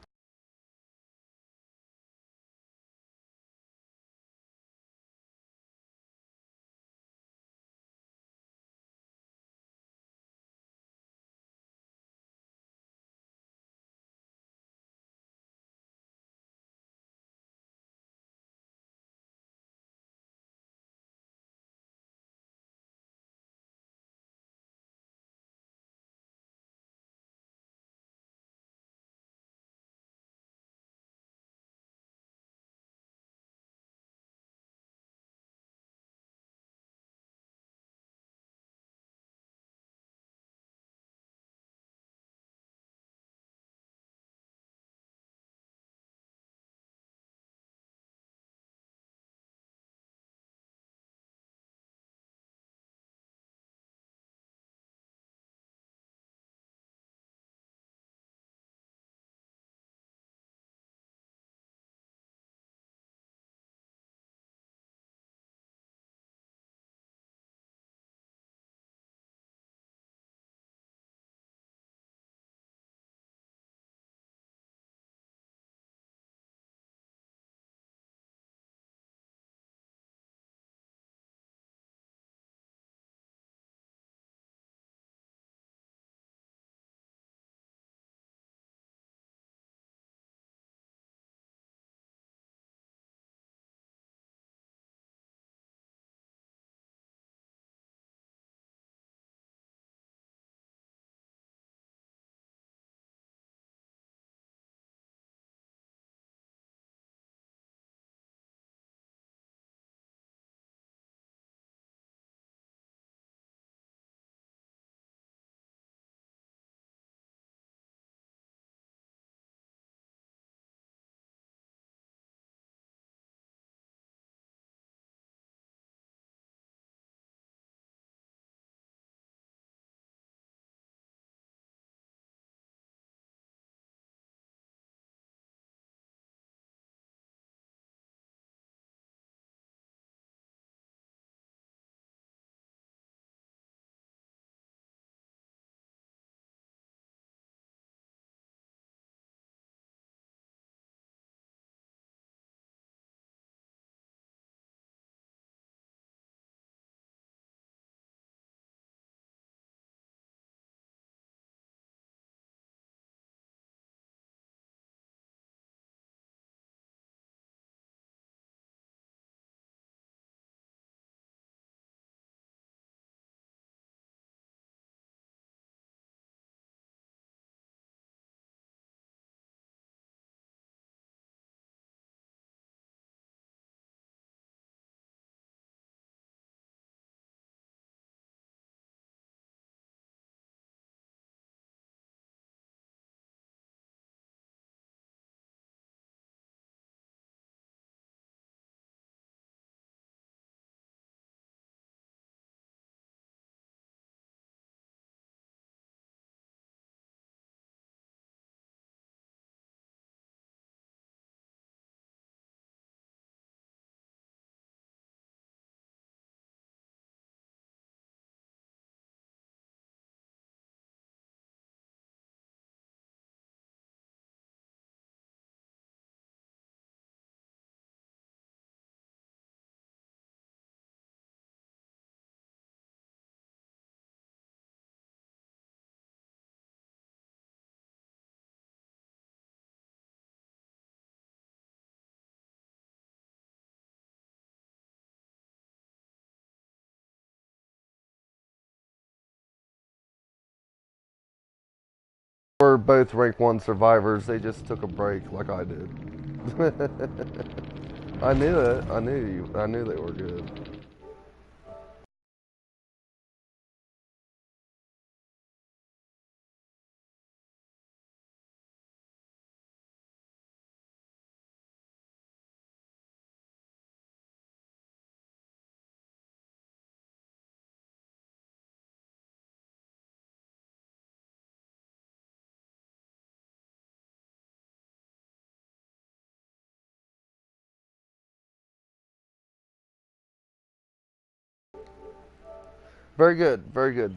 are both rank 1 survivors. They just took a break like I did. I knew it. I knew they were good. Very good, very good.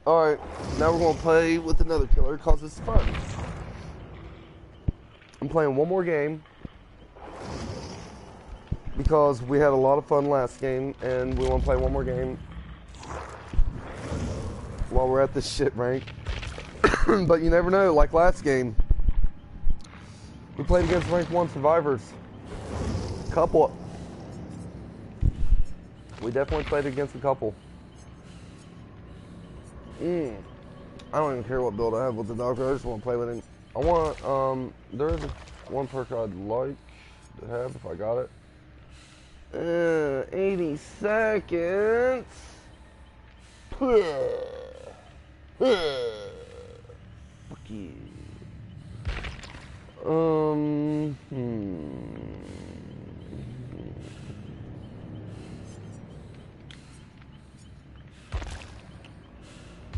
Alright, now we're going to play with another killer because it's fun. I'm playing one more game because we had a lot of fun last game and we want to play one more game while we're at this shit rank. But you never know, like last game, we played against rank 1 survivors. Couple. We definitely played against a couple. I don't even care what build I have with the doctor. I just want to play with him. I want, there's one perk I'd like to have if I got it. 80 seconds. Fuck you.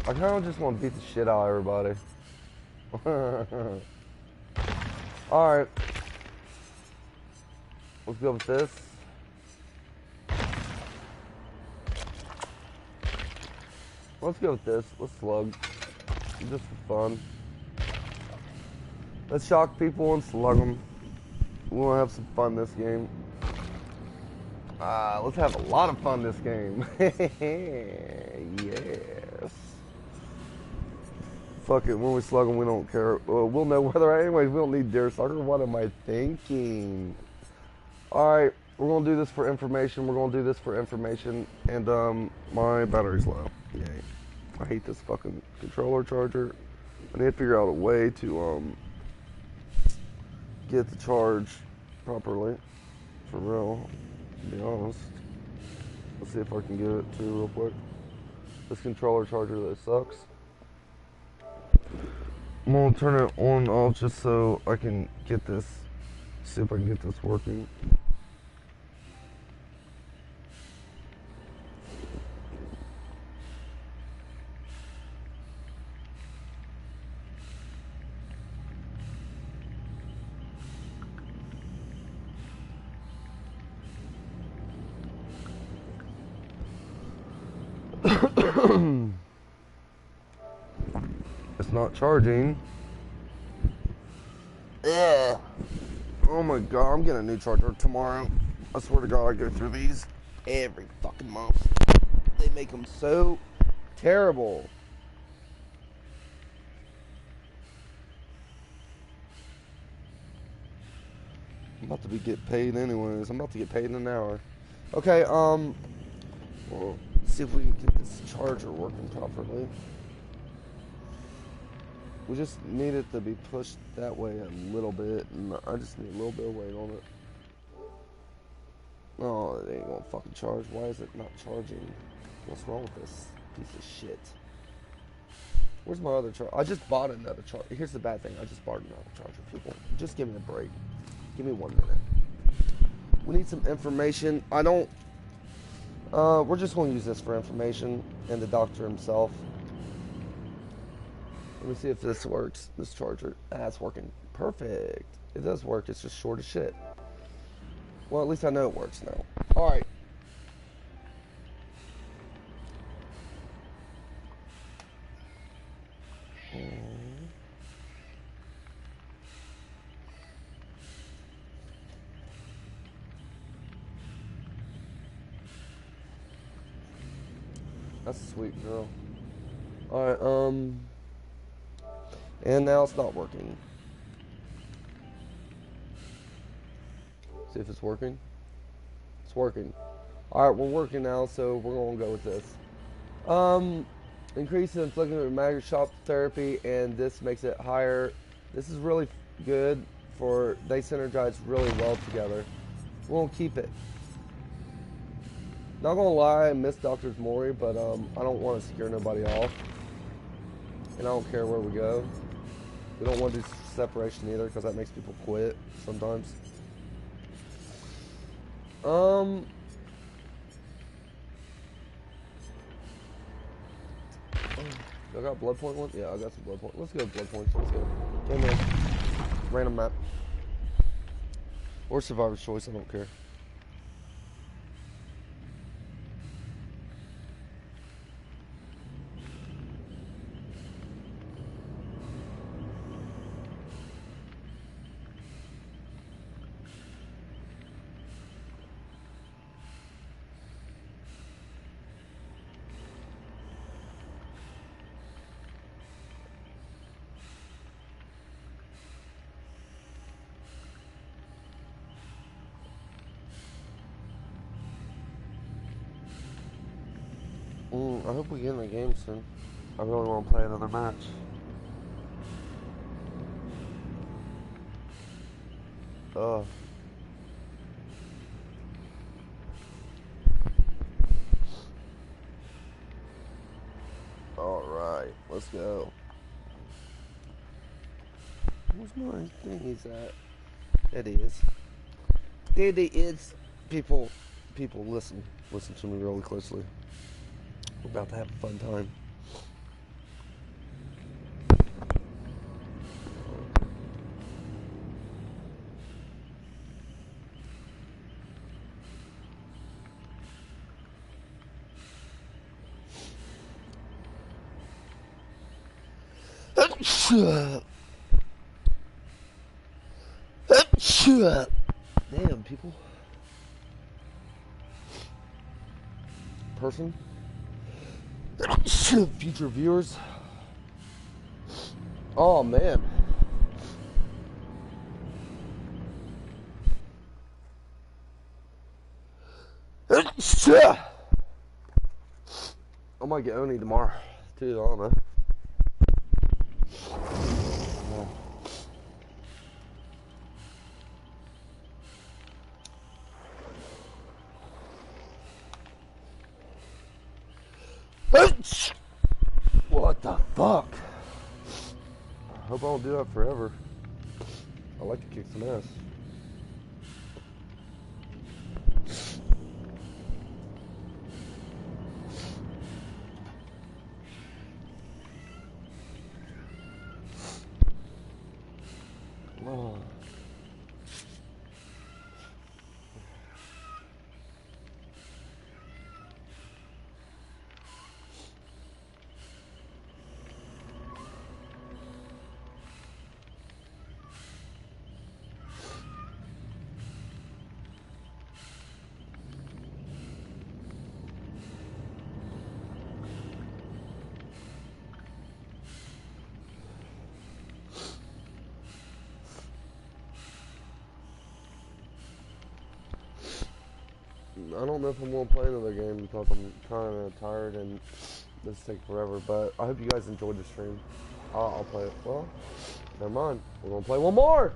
I kind of just want to beat the shit out of everybody. Alright. Let's go with this. Let's go with this. Let's slug. Just for fun. Let's shock people and slug them. We want to have some fun this game. Let's have a lot of fun this game. Yes. Fuck it, when we slug them, we don't care. We'll know whether, anyways, we don't need deer sucker. What am I thinking? Alright, we're going to do this for information. And, my battery's low. Yay. I hate this fucking controller charger. I need to figure out a way to, get the charge properly. For real. To be honest. Let's see if I can get it to real quick. This controller charger that sucks. I'm gonna turn it on and off just so I can get this, see if I can get this working. It's not charging. Yeah. Oh my god, I'm getting a new charger tomorrow. I swear to god, I go through these every fucking month. They make them so terrible. I'm about to get paid anyways. I'm about to get paid in an hour. Okay, well, let's see if we can get this charger working properly. We just need it to be pushed that way a little bit, and I just need a little bit of weight on it. Oh, it ain't gonna fucking charge. Why is it not charging? What's wrong with this piece of shit? Where's my other charger? I just bought another charger. Here's the bad thing. I just bought another charger, people. Just give me a break. Give me 1 minute. We need some information. We're just going to use this for information and the doctor himself. Let me see if this works. This charger. It's working. Perfect. It does work. It's just short as shit. Well, at least I know it works now. Alright. That's a sweet girl. Alright, and now it's not working. See if it's working. It's working. Alright, we're working now, so we're gonna go with this. Increase in inflicted magnet shock therapy, and this makes it higher. This is really good for, they synergize really well together. We'll keep it. Not gonna lie, I miss Dr. Mori, but I don't want to scare nobody off. And I don't care where we go. We don't want to do separation either, because that makes people quit sometimes. I got blood point one? Yeah, I got some blood points. Let's go blood points. Let's go. Game man. Random map. Or survivor's choice, I don't care. I hope we get in the game soon. I really want to play another match. Alright, let's go. Where's my thingies at? It is. It is. People, listen to me really closely. We're about to have a fun time. Damn, people. Person. Future viewers. Oh, man. I might get Oni tomorrow, too. I don't know. What the fuck? I hope I don't do that forever. I like to kick some ass. Oh. I don't know if I'm going to play another game because I'm kind of tired and this takes forever, but I hope you guys enjoyed the stream. I'll play it. Well, never mind. We're going to play one more!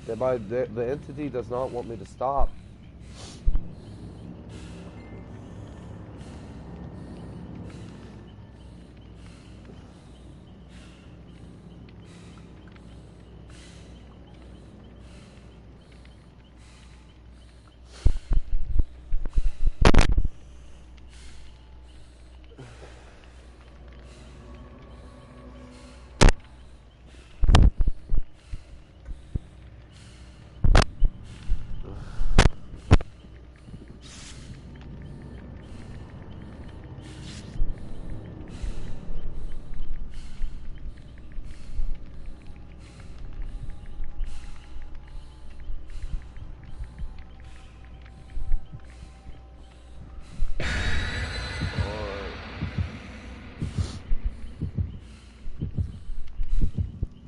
The entity does not want me to stop.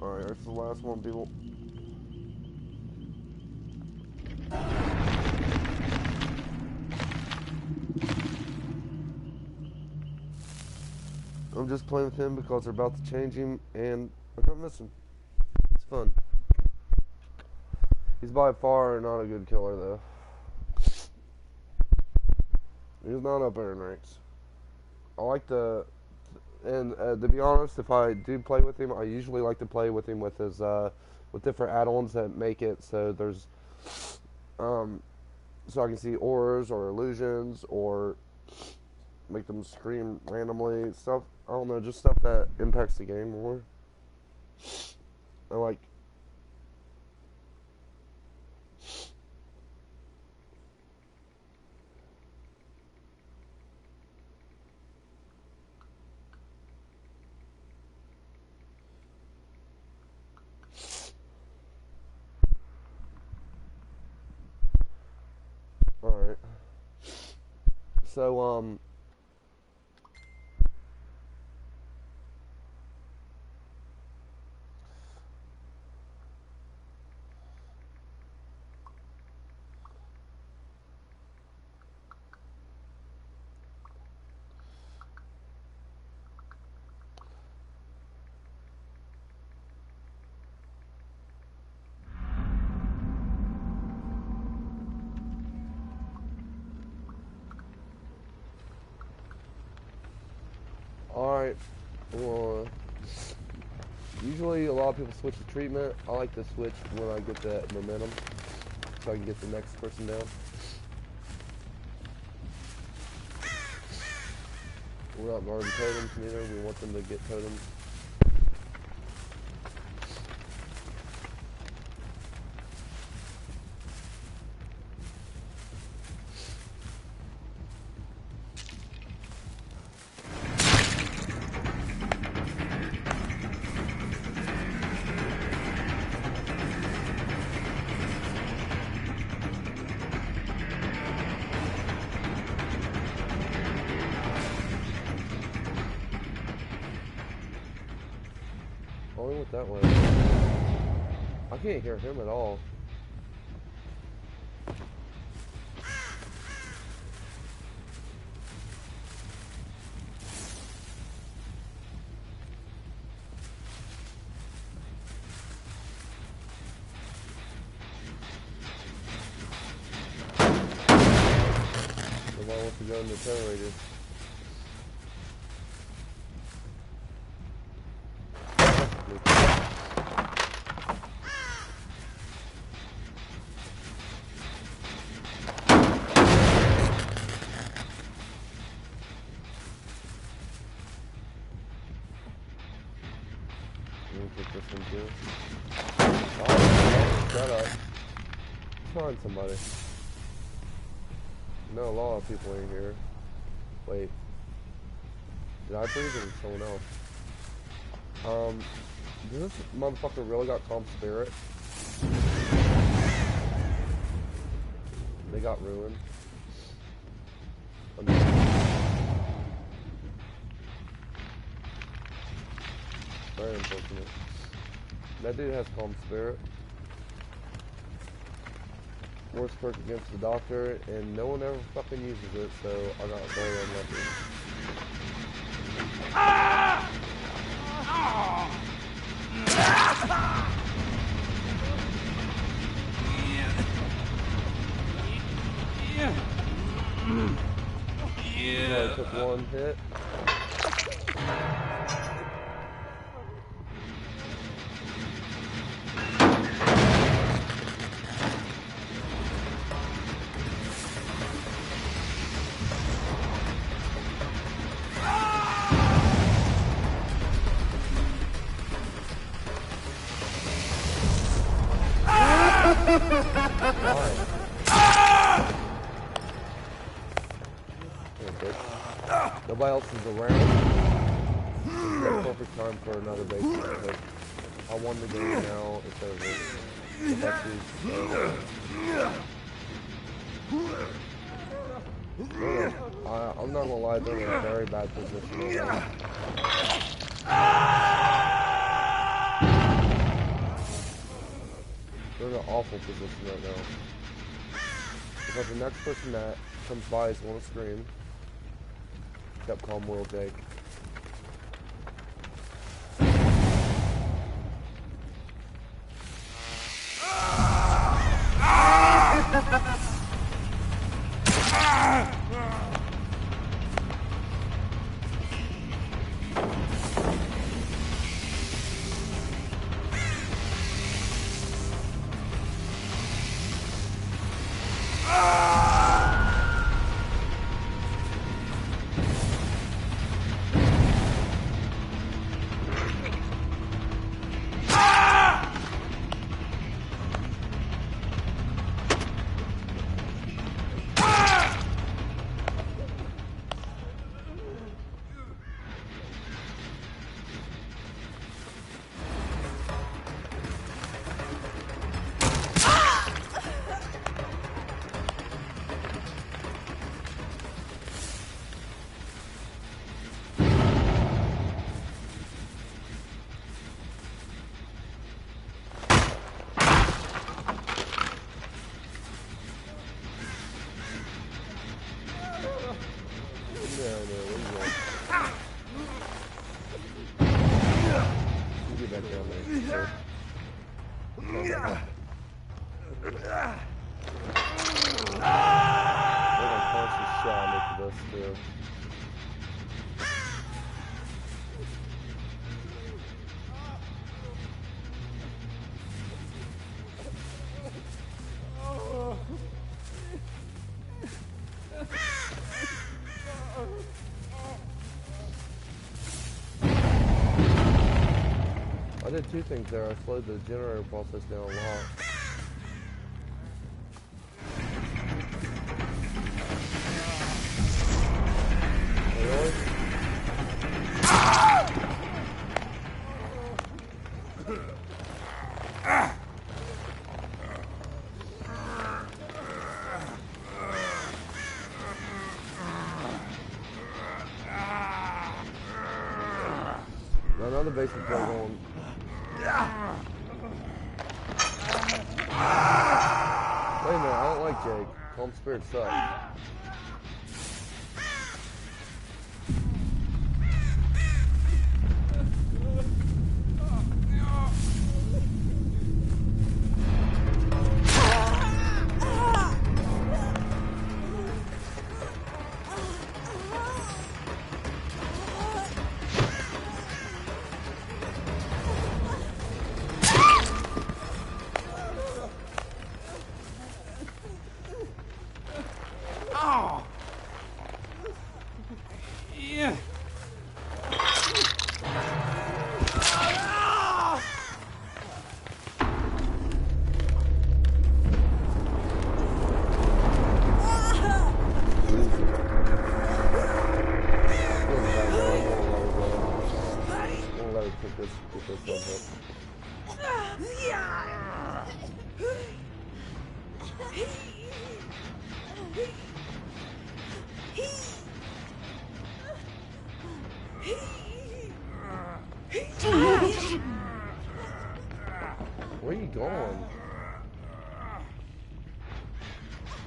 Alright, that's the last one, people. I'm just playing with him because they're about to change him, and I don't miss him. It's fun. He's by far not a good killer, though. He's not up there in ranks. I like to, and to be honest, if I do play with him, I usually like to play with him with his, with different add-ons that make it so there's, so I can see auras or illusions or make them scream randomly, stuff, I don't know, just stuff that impacts the game more. I like. Alright. So, alright. Well, usually a lot of people switch the treatment. I like to switch when I get that momentum so I can get the next person down. We're not guarding totems neither. We want them to get totems. Only went that way. I can't hear him at all. Nobody wants to go in the turn radius. Get this one too. Oh, shut up. Find somebody. No, a lot of people in here. Wait. Did I freeze or someone else? Does this motherfucker really got calm spirit? They got ruined. Very unfortunate. That dude has calm spirit. Worst perk against the doctor, and no one ever fucking uses it, so I got very unlucky. I took one hit. Nobody else is around. It's the perfect time for another base because I won the game now. It's over. If I choose, I'm not gonna lie, they're in a very bad position right now. They're in an awful position right now. Because the next person that comes by is going to scream. Capcom will take. Yeah, I know. Where you going? You get back down there. Sir. They're gonna punch the shot out of this too. I did two things there. I slowed the generator process down a lot. Really? Got another basement play going. Wait a minute, I don't like Jake. Calm Spirit sucks. Yeah. Where you going? Are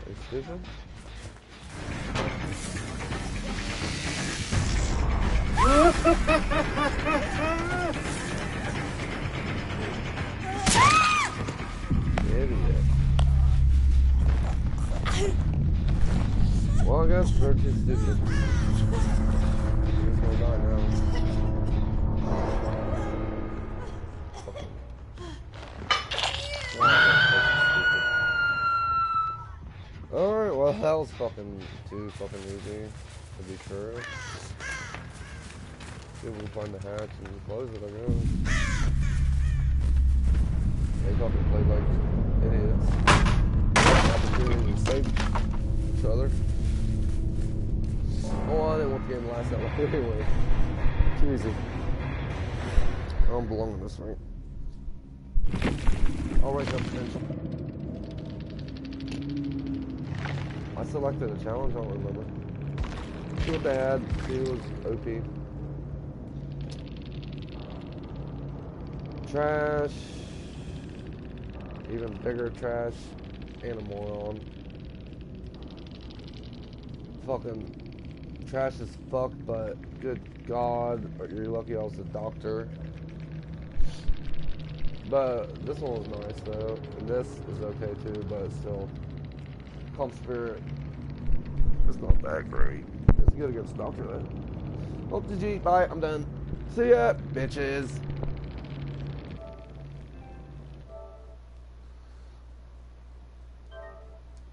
you stupid? Idiot. Well, I guess they're too stupid. He's gonna die now. Alright, well that was fucking too fucking easy to be true. See if we can find the hatch and close it, I guess. They fucking played like idiots. Opportunity to save each other. Oh, I didn't want the game to last that long anyway. Too easy. I don't belong in this ring. I'll write that potential. I selected a challenge, I don't remember. See what they had, see what was OP. Trash. Even bigger trash. And a moron. Fucking trash as fuck, but good God, you're lucky I was a doctor. But this one was nice though, and this is okay too, but still. Calm Spirit, it's not that great. It's good against Doctor though. Hope to G, bye, I'm done. See ya, bitches.